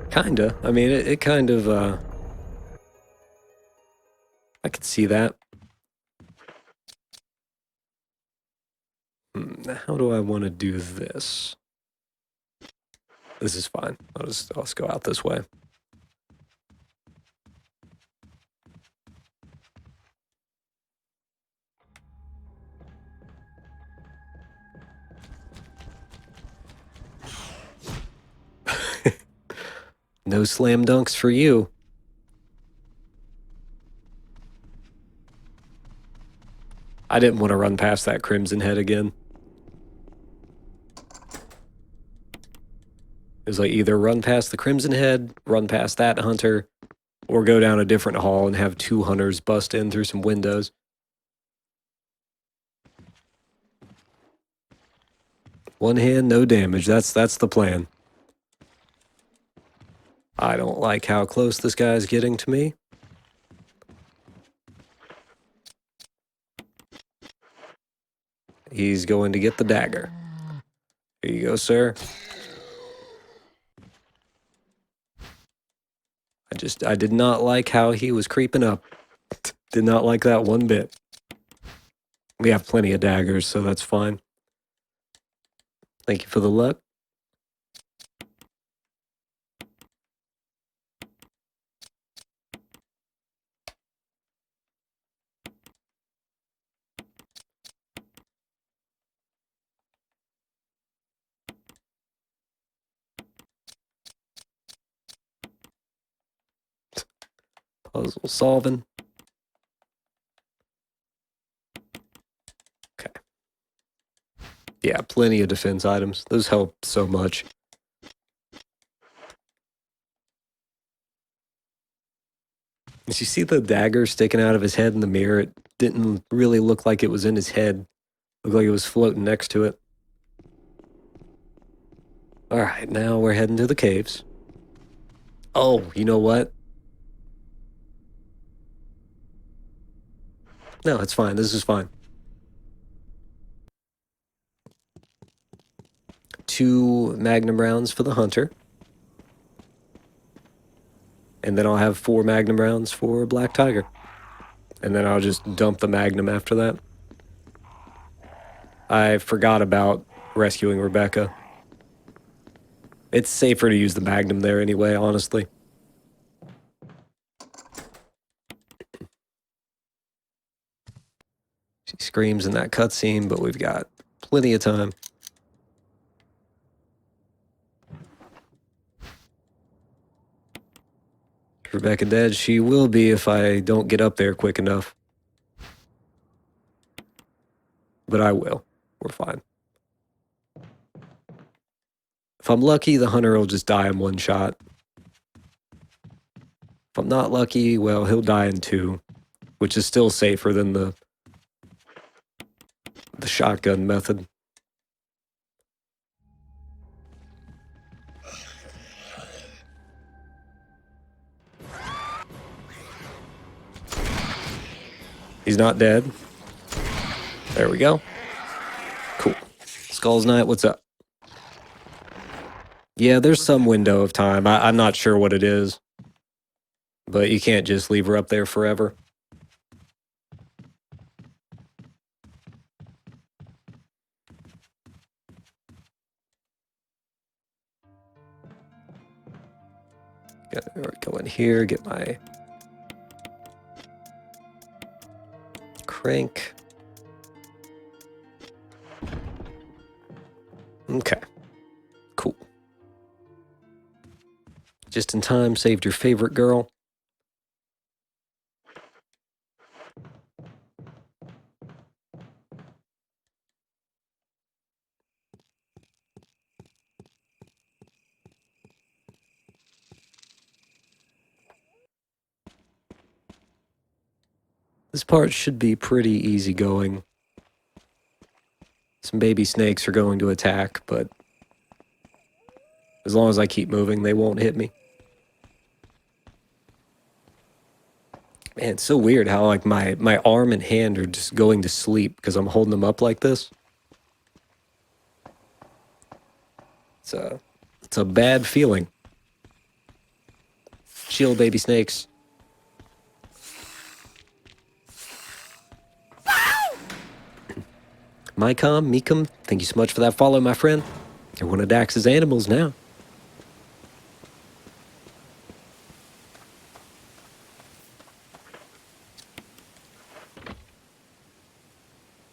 Kinda. I mean, it kind of, I could see that. How do I want to do this? This is fine. I'll just go out this way. No slam dunks for you. I didn't want to run past that Crimson Head again. It was like either run past the Crimson Head, run past that hunter, or go down a different hall and have two hunters bust in through some windows. One hand, no damage. That's the plan. I don't like how close this guy's getting to me. He's going to get the dagger. Here you go, sir. I did not like how he was creeping up. Did not like that one bit. We have plenty of daggers, so that's fine. Thank you for the luck. Puzzle solving. Okay. Yeah, plenty of defense items. Those help so much. Did you see the dagger sticking out of his head in the mirror? It didn't really look like it was in his head. It looked like it was floating next to it. Alright, now we're heading to the caves. Oh, you know what? No, it's fine. This is fine. 2 Magnum rounds for the hunter. And then I'll have 4 Magnum rounds for Black Tiger. And then I'll just dump the Magnum after that. I forgot about rescuing Rebecca. It's safer to use the Magnum there anyway, honestly. She screams in that cutscene, but we've got plenty of time. Rebecca dead? She will be if I don't get up there quick enough. But I will. We're fine. If I'm lucky, the hunter will just die in one shot. If I'm not lucky, well, he'll die in two, which is still safer than the shotgun method. He's not dead. There we go. Cool. Skull's Knight, what's up? Yeah, there's some window of time. I'm not sure what it is. But you can't just leave her up there forever. Gotta go in here, get my crank. Okay. Cool. Just in time, saved your favorite girl. This part should be pretty easy going. Some baby snakes are going to attack, but as long as I keep moving, they won't hit me. Man, it's so weird how like my arm and hand are just going to sleep because I'm holding them up like this. It's a bad feeling. Chill, baby snakes. Meekum, thank you so much for that follow, my friend. You're one of Dax's animals now.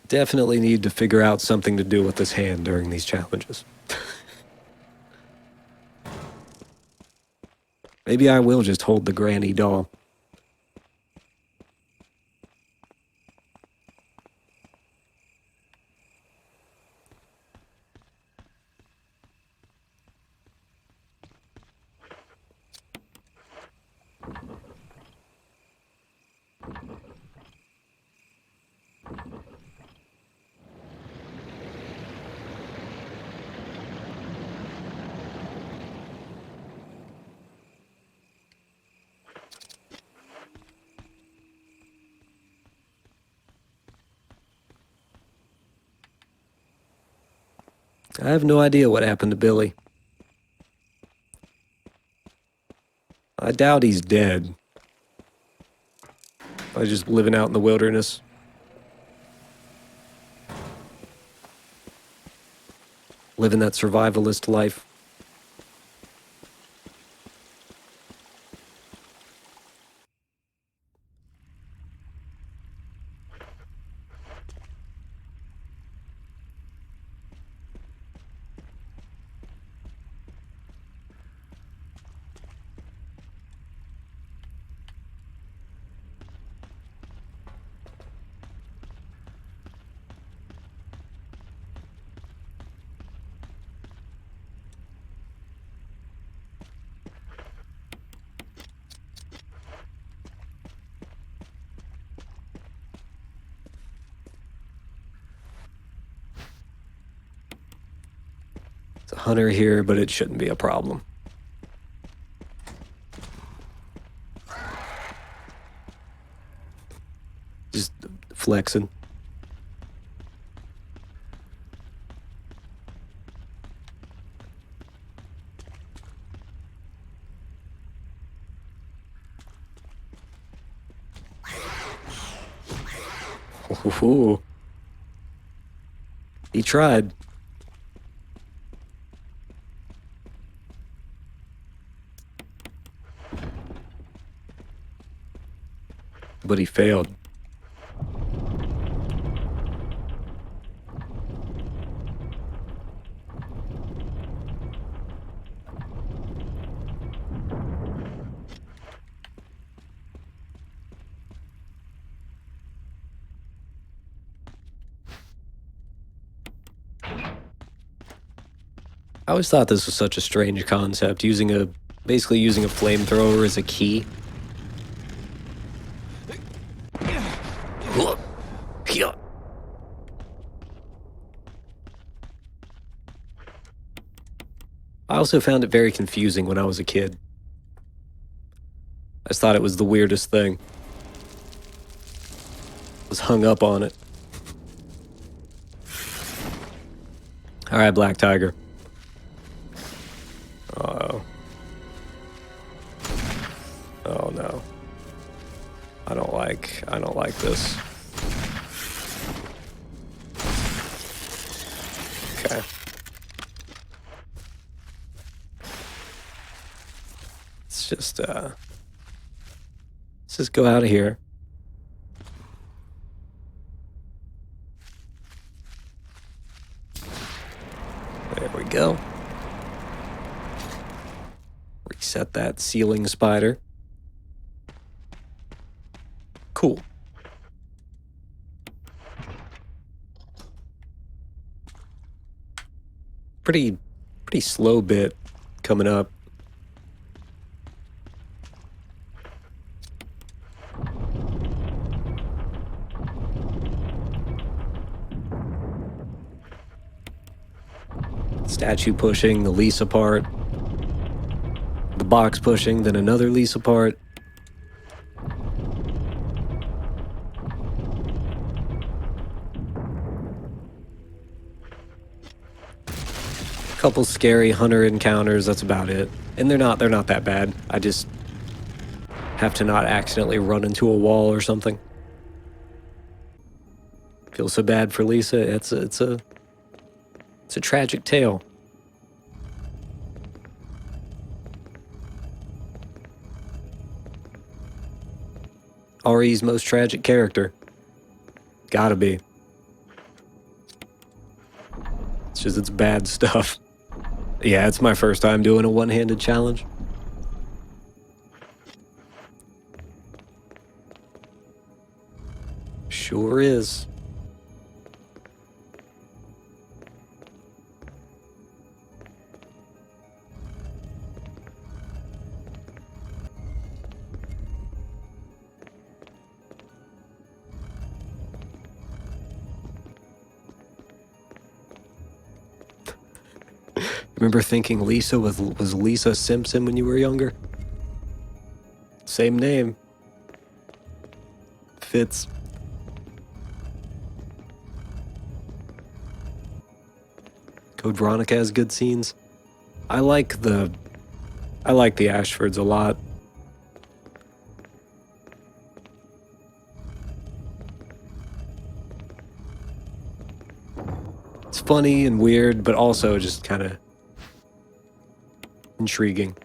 Definitely need to figure out something to do with this hand during these challenges. Maybe I will just hold the granny doll. I have no idea what happened to Billy. I doubt he's dead. I was just living out in the wilderness. Living that survivalist life. It's a hunter here, but it shouldn't be a problem. Just flexing. Ooh. He tried. but he failed. I always thought this was such a strange concept, basically using a flamethrower as a key. I also found it very confusing when I was a kid. I just thought it was the weirdest thing. Was hung up on it. Alright, Black Tiger. Uh-oh. Oh no. I don't like this. Okay. Let's just go out of here. There we go. Reset that ceiling spider. Cool. Pretty slow bit coming up. Statue pushing, the Lisa part. The box pushing, then another Lisa part. Couple scary hunter encounters, that's about it. And they're not that bad. I just have to not accidentally run into a wall or something. Feel so bad for Lisa. It's a tragic tale. RE's most tragic character. Gotta be. It's just, it's bad stuff. Yeah, it's my first time doing a one-handed challenge. Sure is. Remember thinking Lisa was Lisa Simpson when you were younger? Same name. Fits. Code Veronica has good scenes. I like the Ashfords a lot. It's funny and weird, but also just kind of intriguing.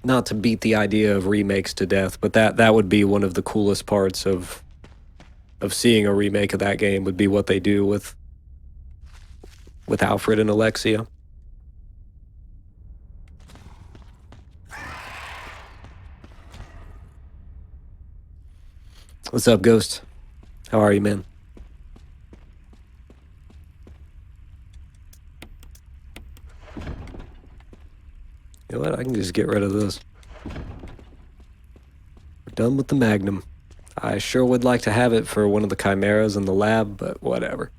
Not to beat the idea of remakes to death, but that would be one of the coolest parts of seeing a remake of that game, would be what they do with Alfred and Alexia. What's up, Ghost? How are you, man? You know what? I can just get rid of this. We're done with the Magnum. I sure would like to have it for one of the chimeras in the lab, but whatever.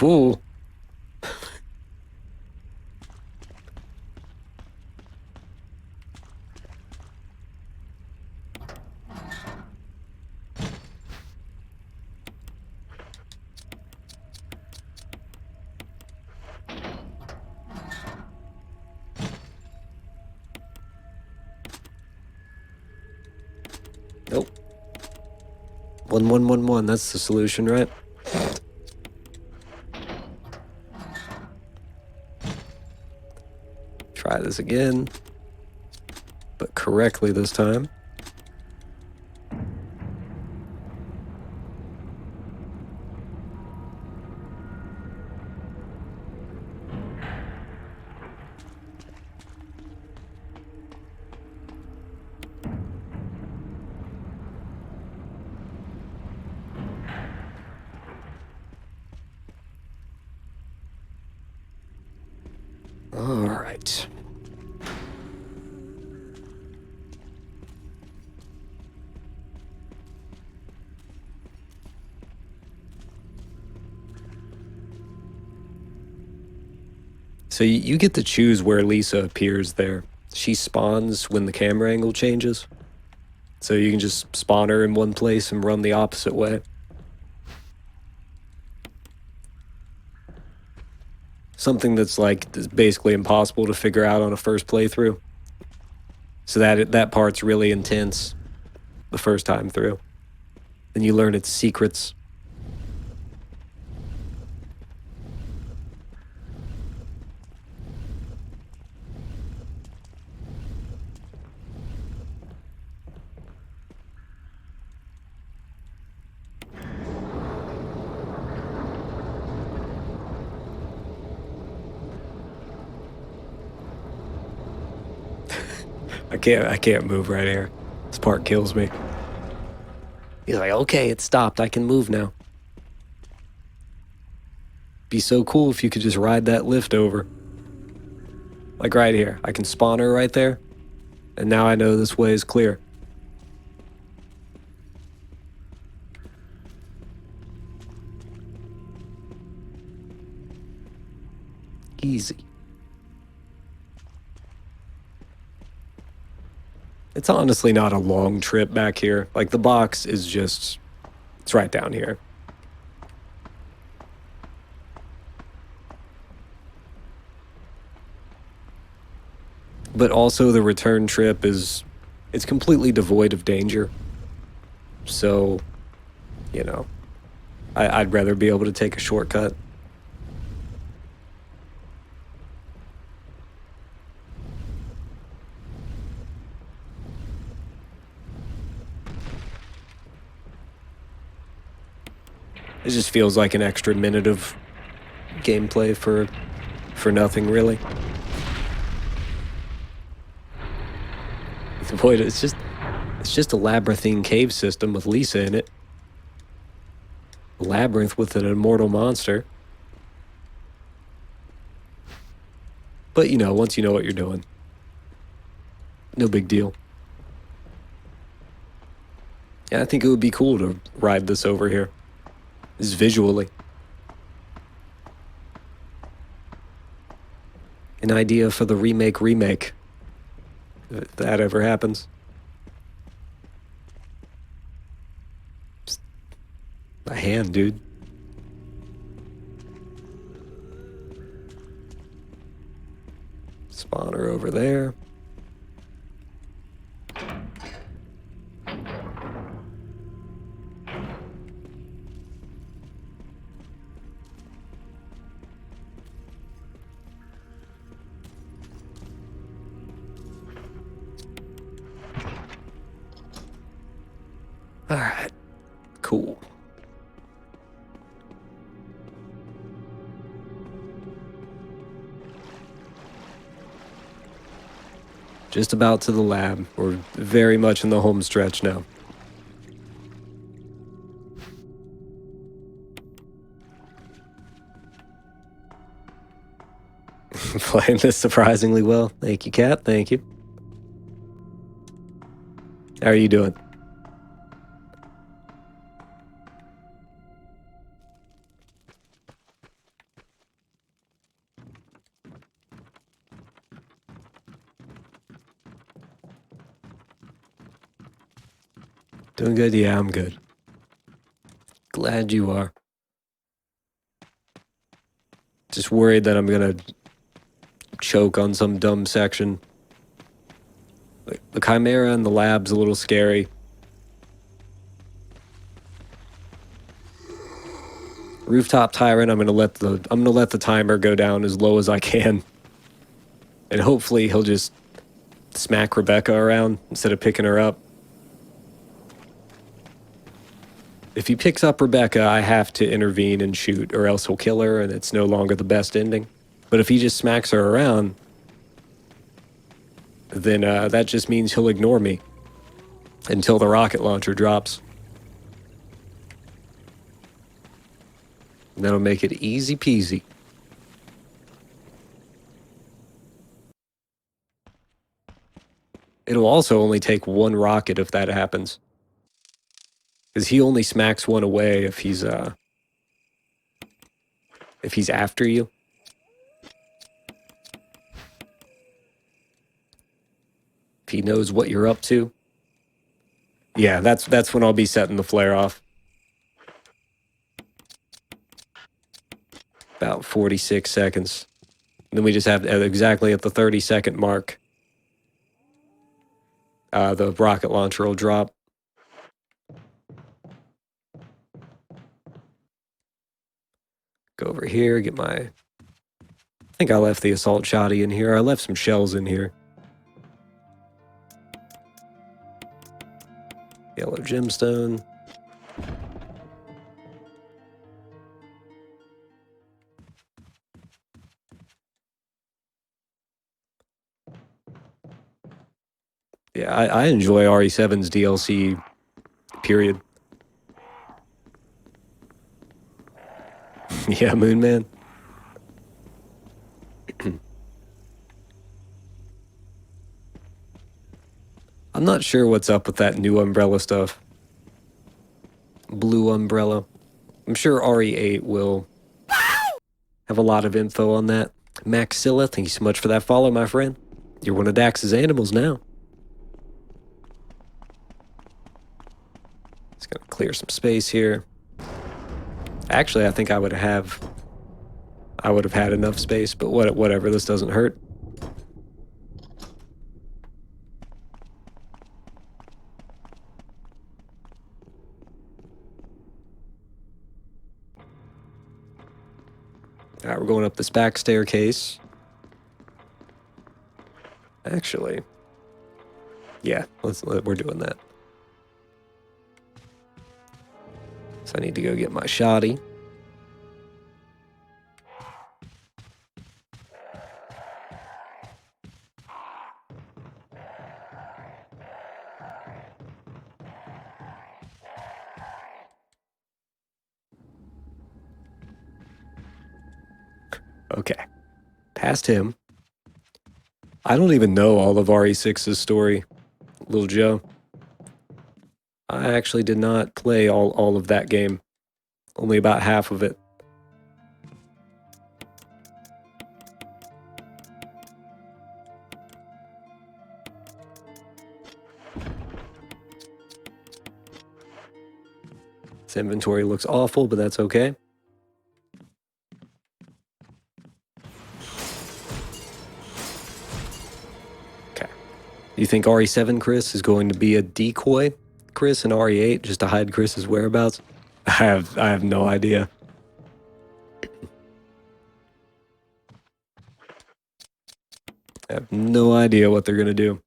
Ooh. Nope. 1111, that's the solution, right? Try this again, but correctly this time. All right. So you get to choose where Lisa appears there. She spawns when the camera angle changes. So you can just spawn her in one place and run the opposite way. Something that's like basically impossible to figure out on a first playthrough. So that part's really intense the first time through. Then you learn its secrets. I can't move right here. This part kills me. He's like, okay, it stopped. I can move now. Be so cool if you could just ride that lift over. Like right here. I can spawn her right there. And now I know this way is clear. Easy. It's honestly not a long trip back here. Like, the box is just... It's right down here. But also the return trip is... It's completely devoid of danger. So, you know, I'd rather be able to take a shortcut. It just feels like an extra minute of gameplay for nothing, really. Boy, it's just a labyrinthine cave system with Lisa in it. A labyrinth with an immortal monster. But, you know, once you know what you're doing, no big deal. Yeah, I think it would be cool to ride this over here. Just visually. An idea for the remake. If that ever happens. Just a hand, dude. Spawner over there. All right, cool. Just about to the lab. We're very much in the home stretch now. Playing this surprisingly well. Thank you, Kat. Thank you. How are you doing? Doing good? Yeah, I'm good. Glad you are. Just worried that I'm gonna choke on some dumb section. The Chimera in the lab's a little scary. Rooftop Tyrant, I'm gonna let the timer go down as low as I can. And hopefully he'll just smack Rebecca around instead of picking her up. If he picks up Rebecca, I have to intervene and shoot, or else he'll kill her, and it's no longer the best ending. But if he just smacks her around, then that just means he'll ignore me until the rocket launcher drops. And that'll make it easy peasy. It'll also only take one rocket if that happens. Because he only smacks one away if he's after you. If he knows what you're up to. Yeah, that's when I'll be setting the flare off. About 46 seconds. And then we just have exactly at the 30-second mark. The rocket launcher will drop. Go over here, get my... I think I left the assault shotty in here. I left some shells in here. Yellow gemstone. Yeah, I enjoy RE7's DLC, period. Yeah, Moon Man. I'm not sure what's up with that new Umbrella stuff. Blue Umbrella. I'm sure RE8 will have a lot of info on that. Maxilla, thank you so much for that follow, my friend. You're one of DaxTheAnimal's now. Just gonna clear some space here. Actually, I think I would have had enough space, but whatever, this doesn't hurt. All right, we're going up this back staircase. Actually, yeah, we're doing that. So I need to go get my shotty. Okay, past him. I don't even know all of RE6's story, Little Joe. I actually did not play all of that game. Only about half of it. This inventory looks awful, but that's okay. You think RE7 Chris is going to be a decoy Chris in RE8 just to hide Chris's whereabouts? I have no idea. I have no idea what they're gonna do.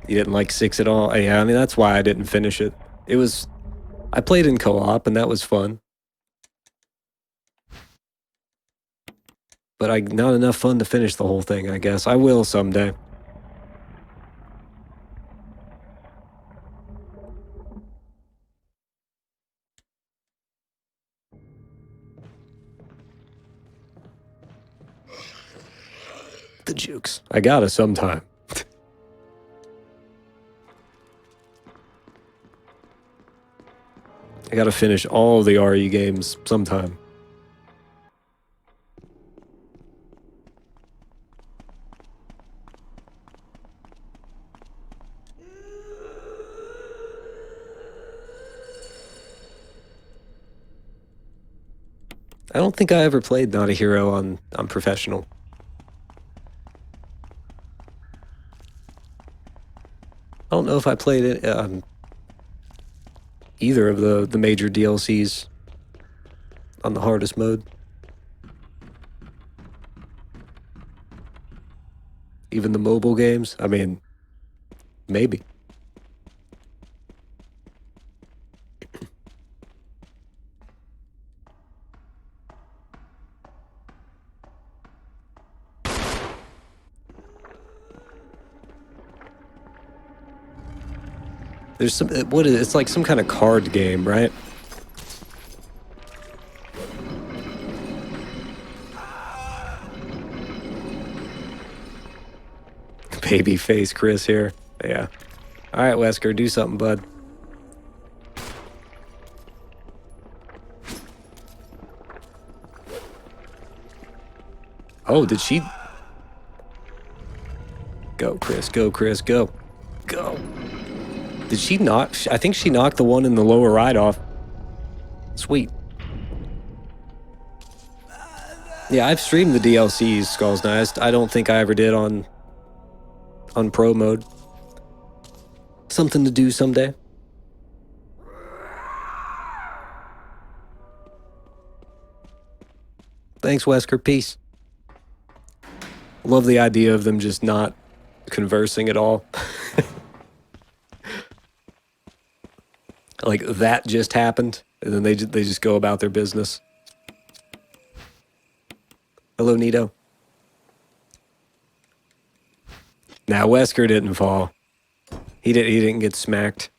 You didn't like 6 at all? Yeah, I mean that's why I didn't finish it. I played in co-op and that was fun. But not enough fun to finish the whole thing, I guess. I will someday. The jukes. I gotta sometime. I gotta finish all the RE games sometime. I don't think I ever played Not a Hero on Professional. I don't know if I played it either of the major DLCs on the hardest mode. Even the mobile games? I mean, maybe. There's some, it's like some kind of card game, right? Baby face Chris here. Yeah. All right, Wesker, do something, bud. Oh, did she? Go, Chris. Go, Chris. Go. Go. Did she knock? I think she knocked the one in the lower right off. Sweet. Yeah, I've streamed the DLCs, Skull's Nest. I don't think I ever did on pro mode. Something to do someday. Thanks, Wesker. Peace. Love the idea of them just not conversing at all. Like, that just happened, and then they just go about their business. Hello, Nito. Now, Wesker didn't fall. He didn't get smacked.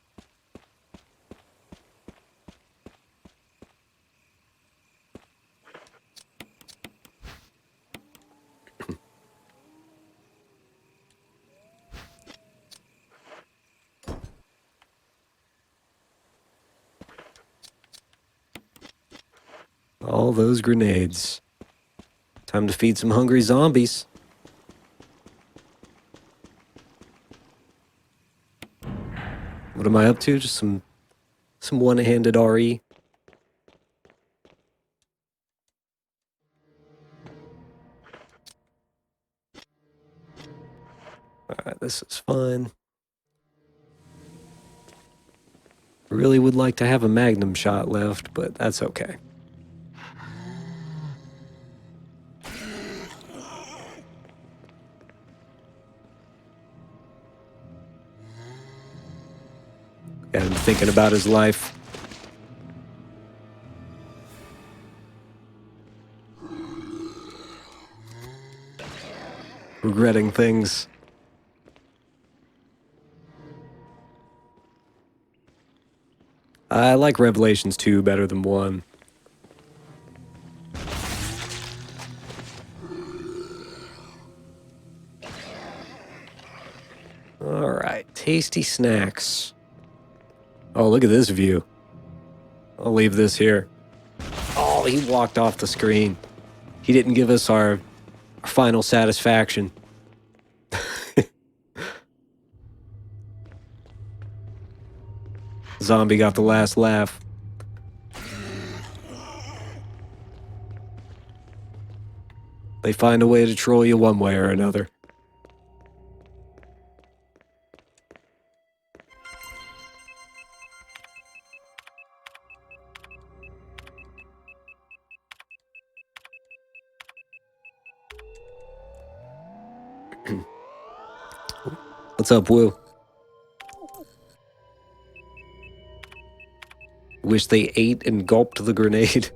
All those grenades. Time to feed some hungry zombies. What am I up to? Just some one-handed RE. Alright, this is fun. Really would like to have a magnum shot left, but that's okay. Got him thinking about his life. Regretting things. I like Revelations 2 better than 1. Alright, tasty snacks. Oh, look at this view. I'll leave this here. Oh, he walked off the screen. He didn't give us our final satisfaction. Zombie got the last laugh. They find a way to troll you one way or another. What's up, Woo? Wish they ate and gulped the grenade.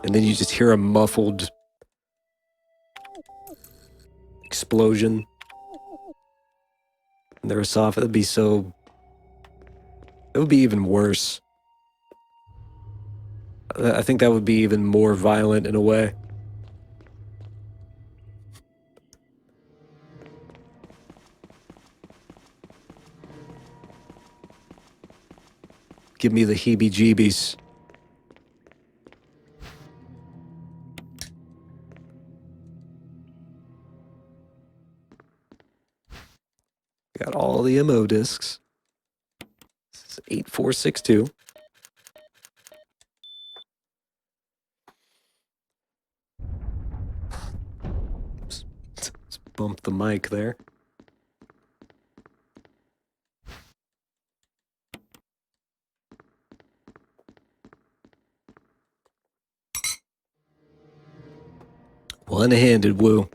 And then you just hear a muffled explosion. And they're soft. It'd be so... It would be even worse. I think that would be even more violent in a way. Give me the heebie-jeebies. Got all the MO discs. This is 8462. Bump the mic there. One-handed woo.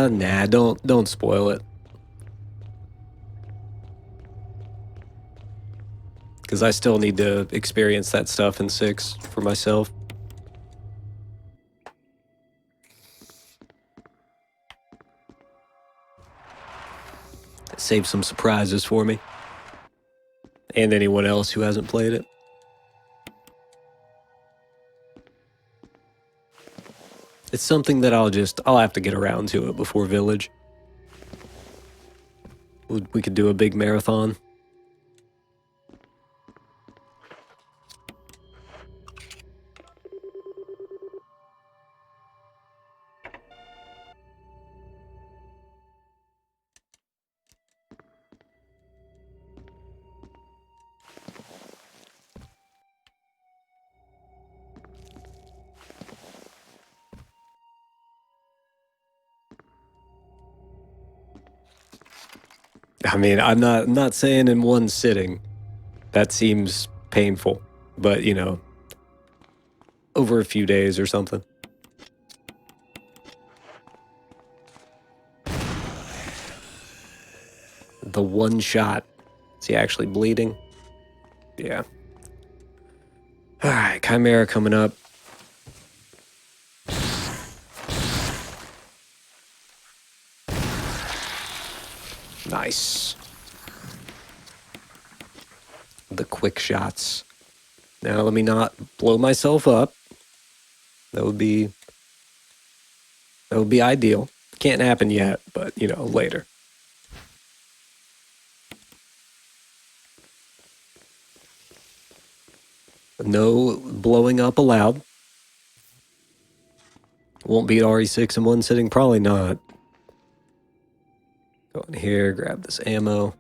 Nah, don't spoil it. Because I still need to experience that stuff in 6 for myself. Save some surprises for me. And anyone else who hasn't played it. It's something that I'll have to get around to it before Village. We could do a big marathon. I mean, I'm not saying in one sitting. That seems painful, but you know, over a few days or something. The one shot. Is he actually bleeding? Yeah. Alright, Chimera coming up. Nice. The quick shots. Now let me not blow myself up. That would be ideal. Can't happen yet, but you know, later. No blowing up allowed. Won't beat RE6 in one sitting? Probably not. Go in here, grab this ammo.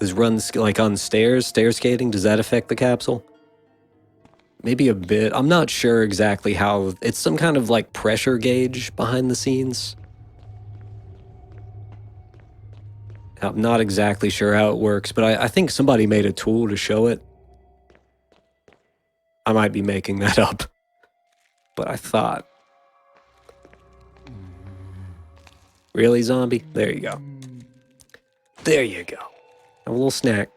Does runs like on stairs, stair skating, does that affect the capsule? Maybe a bit. I'm not sure exactly how. It's some kind of like pressure gauge behind the scenes. I'm not exactly sure how it works, but I think somebody made a tool to show it. I might be making that up, but I thought. Really, zombie? There you go. There you go. Have a little snack.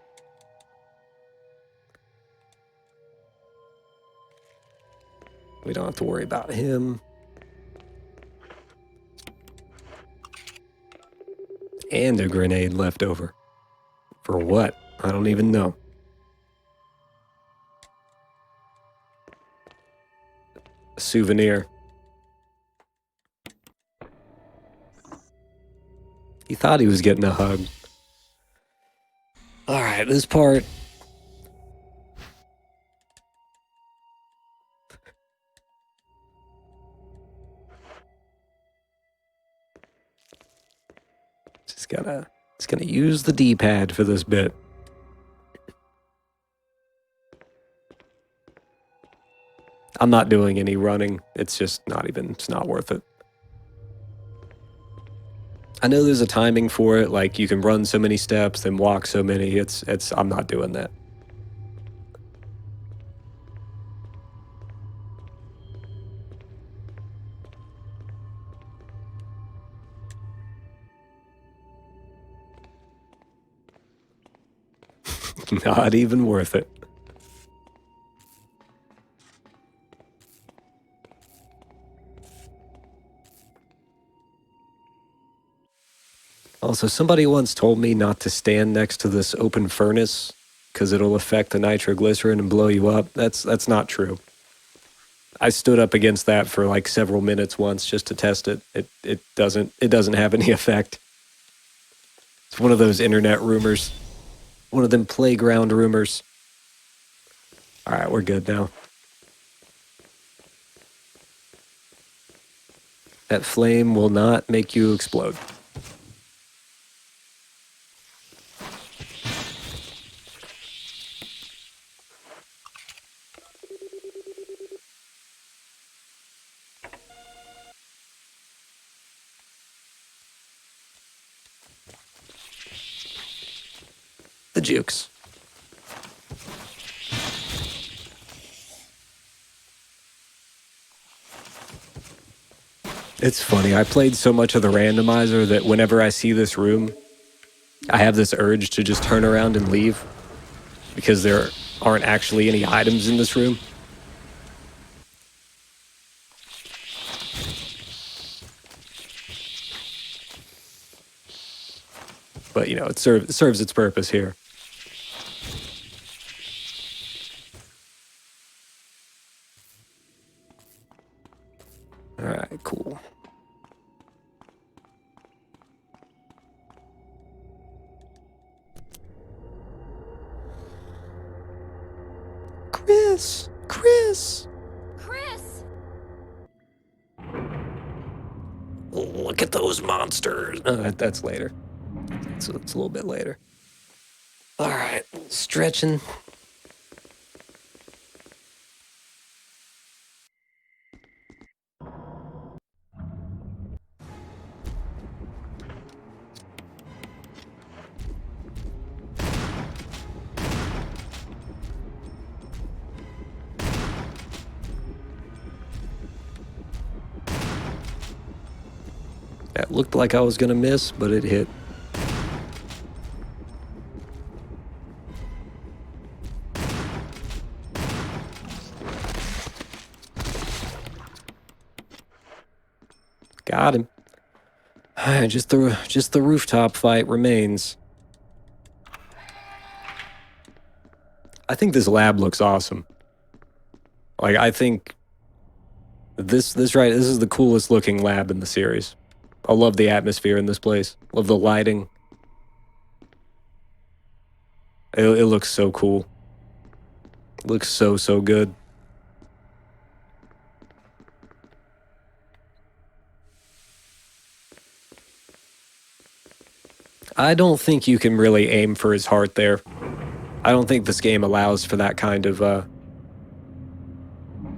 We don't have to worry about him. And a grenade left over. For what? I don't even know. A souvenir. He thought he was getting a hug. Alright, this part. Just gonna use the D-pad for this bit. I'm not doing any running. It's just it's not worth it. I know there's a timing for it, like you can run so many steps, then walk so many. I'm not doing that. Not even worth it. Also, somebody once told me not to stand next to this open furnace because it'll affect the nitroglycerin and blow you up. That's not true. I stood up against that for like several minutes once just to test it. It doesn't have any effect. It's one of those internet rumors. One of them playground rumors. All right, we're good now. That flame will not make you explode. the jukes. It's funny, I played so much of the randomizer that whenever I see this room, I have this urge to just turn around and leave, because there aren't actually any items in this room. But, you know, it serves its purpose here. Alright, cool. Chris! Chris!
Chris!
Look at those monsters! That's later. It's a little bit later. Alright, stretching. That looked like I was gonna miss, but it hit. Got him. Just the rooftop fight remains. I think this lab looks awesome. Like, I think this is the coolest looking lab in the series. I love the atmosphere in this place. Love the lighting. It looks so cool. It looks so good. I don't think you can really aim for his heart there. I don't think this game allows for that kind of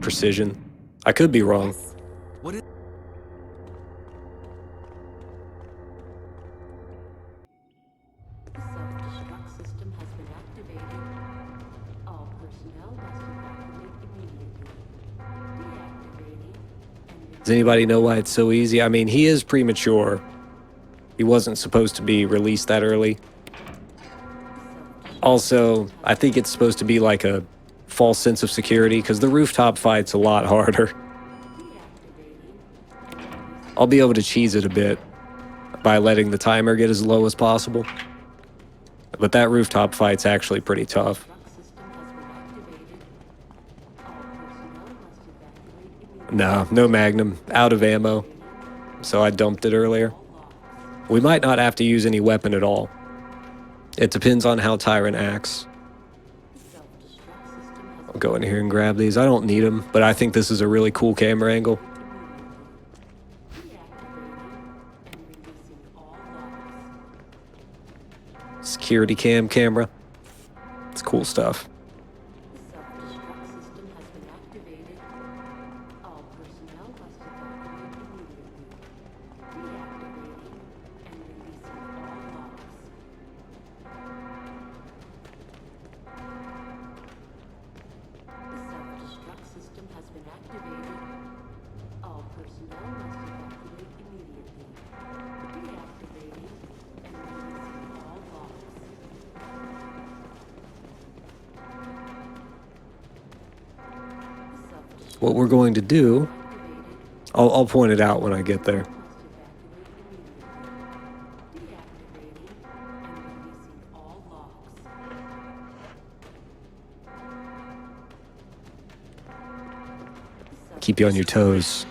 precision. I could be wrong.
What is...
Self-destruct system has been activated. All personnel must evacuate immediately. Deactivating.
Does anybody know why it's so easy? I mean, he is premature. He wasn't supposed to be released that early. Also, I think it's supposed to be like a false sense of security, because the rooftop fight's a lot harder. I'll be able to cheese it a bit by letting the timer get as low as possible. But that rooftop fight's actually pretty tough. No Magnum. Out of ammo. So I dumped it earlier. We might not have to use any weapon at all. It depends on how Tyrant acts. I'll go in here and grab these. I don't need them, but I think this is a really cool camera angle. Security camera. It's cool stuff. What we're going to do, I'll point it out when I get there. Keep you on your toes.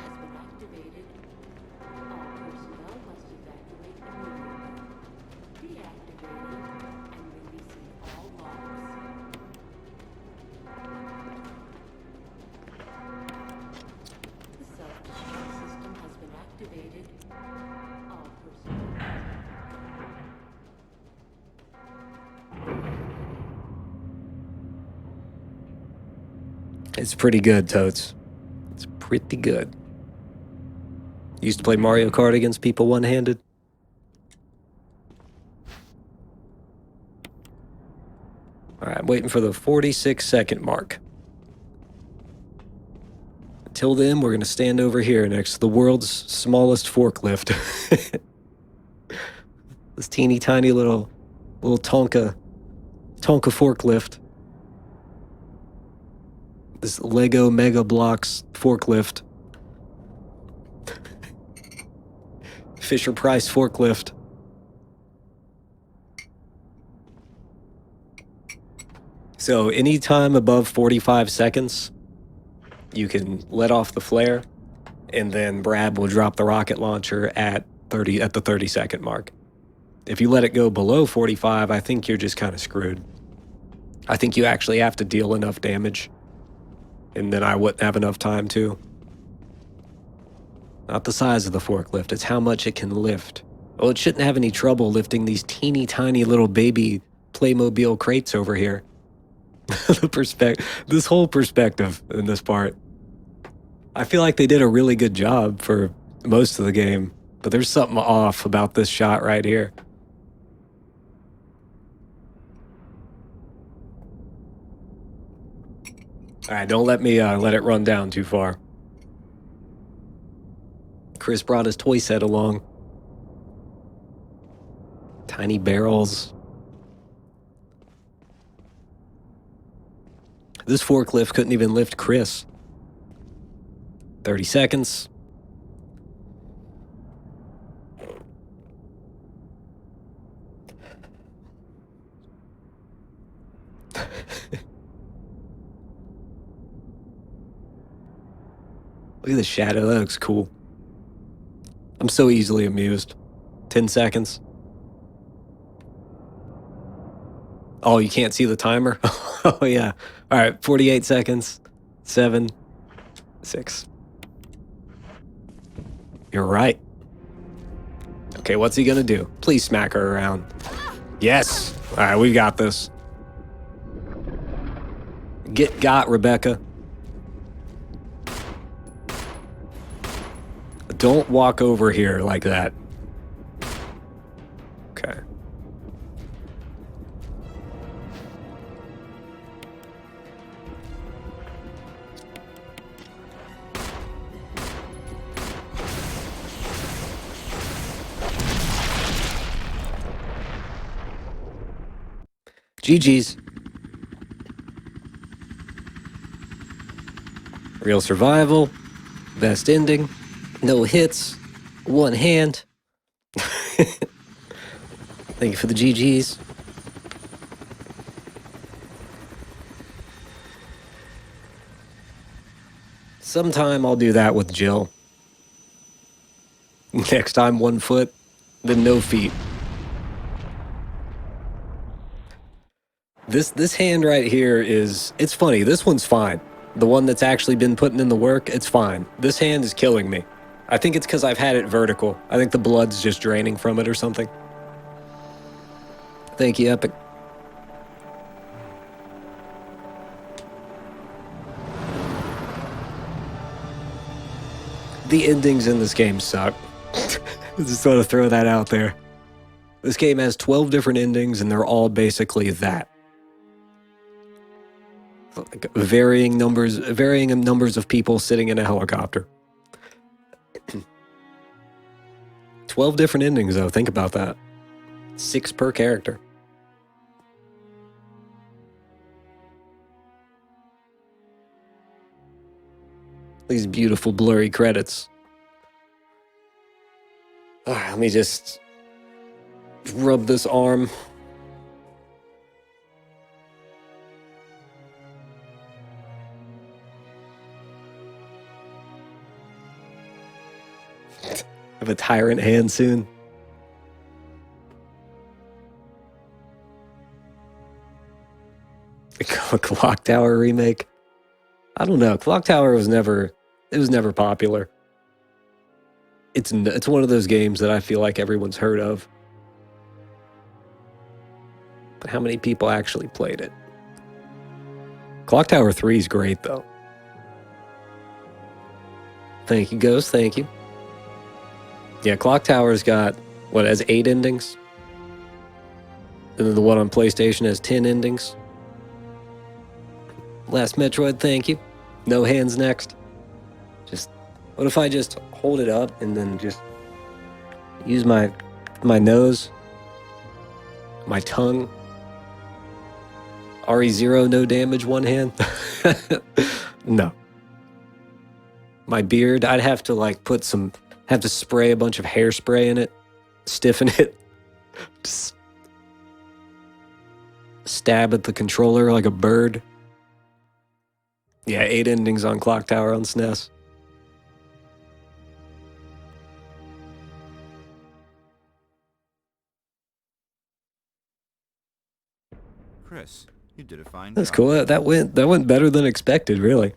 It's pretty good, Totes. It's pretty good. Used to play Mario Kart against people one-handed. All right, I'm waiting for the 46-second mark. Until then, we're going to stand over here next to the world's smallest forklift. This teeny tiny little Tonka forklift. This Lego Mega Blocks forklift. Fisher Price forklift. So anytime above 45 seconds, you can let off the flare, and then Brad will drop the rocket launcher at the 30-second mark. If you let it go below 45, I think you're just kind of screwed. I think you actually have to deal enough damage, and then I wouldn't have enough time to. Not the size of the forklift, it's how much it can lift. Well, it shouldn't have any trouble lifting these teeny tiny little baby Playmobil crates over here. This whole perspective in this part. I feel like they did a really good job for most of the game, but there's something off about this shot right here. All right, don't let me let it run down too far. Chris brought his toy set along. Tiny barrels. This forklift couldn't even lift Chris. 30 seconds. Look at the shadow, that looks cool. I'm so easily amused. 10 seconds. Oh, you can't see the timer? Oh, yeah. All right, 48 seconds. 7, 6. You're right. Okay, what's he gonna do? Please smack her around. Yes! All right, we got this. Get got, Rebecca. Don't walk over here like that. Okay. GG's. Real survival. Best ending. No hits. One hand. Thank you for the GG's. Sometime I'll do that with Jill. Next time 1 foot, then no feet. This hand right here is, it's funny, this one's fine. The one that's actually been putting in the work, it's fine. This hand is killing me. I think it's because I've had it vertical. I think the blood's just draining from it or something. Thank you, Epic. The endings in this game suck. I just want to throw that out there. This game has 12 different endings, and they're all basically that. Like varying numbers of people sitting in a helicopter. 12 different endings, though. Think about that. 6 per character. These beautiful blurry credits. All right, let me just rub this arm. Have a Tyrant hand soon. A Clock Tower remake. I don't know. Clock Tower was never popular. It's one of those games that I feel like everyone's heard of. But how many people actually played it? Clock Tower 3 is great, though. Thank you, Ghost. Thank you. Yeah, Clock Tower's got, has 8 endings? And then the one on PlayStation has 10 endings. Last Metroid, thank you. No hands next. Just, what if I just hold it up and then just use my nose, my tongue? RE0, no damage, one hand? No. My beard, I'd have to like have to spray a bunch of hairspray in it, stiffen it, just stab at the controller like a bird. Yeah, 8 endings on Clock Tower on SNES.
Chris, you did a fine
That's
job.
cool. That went better than expected, really.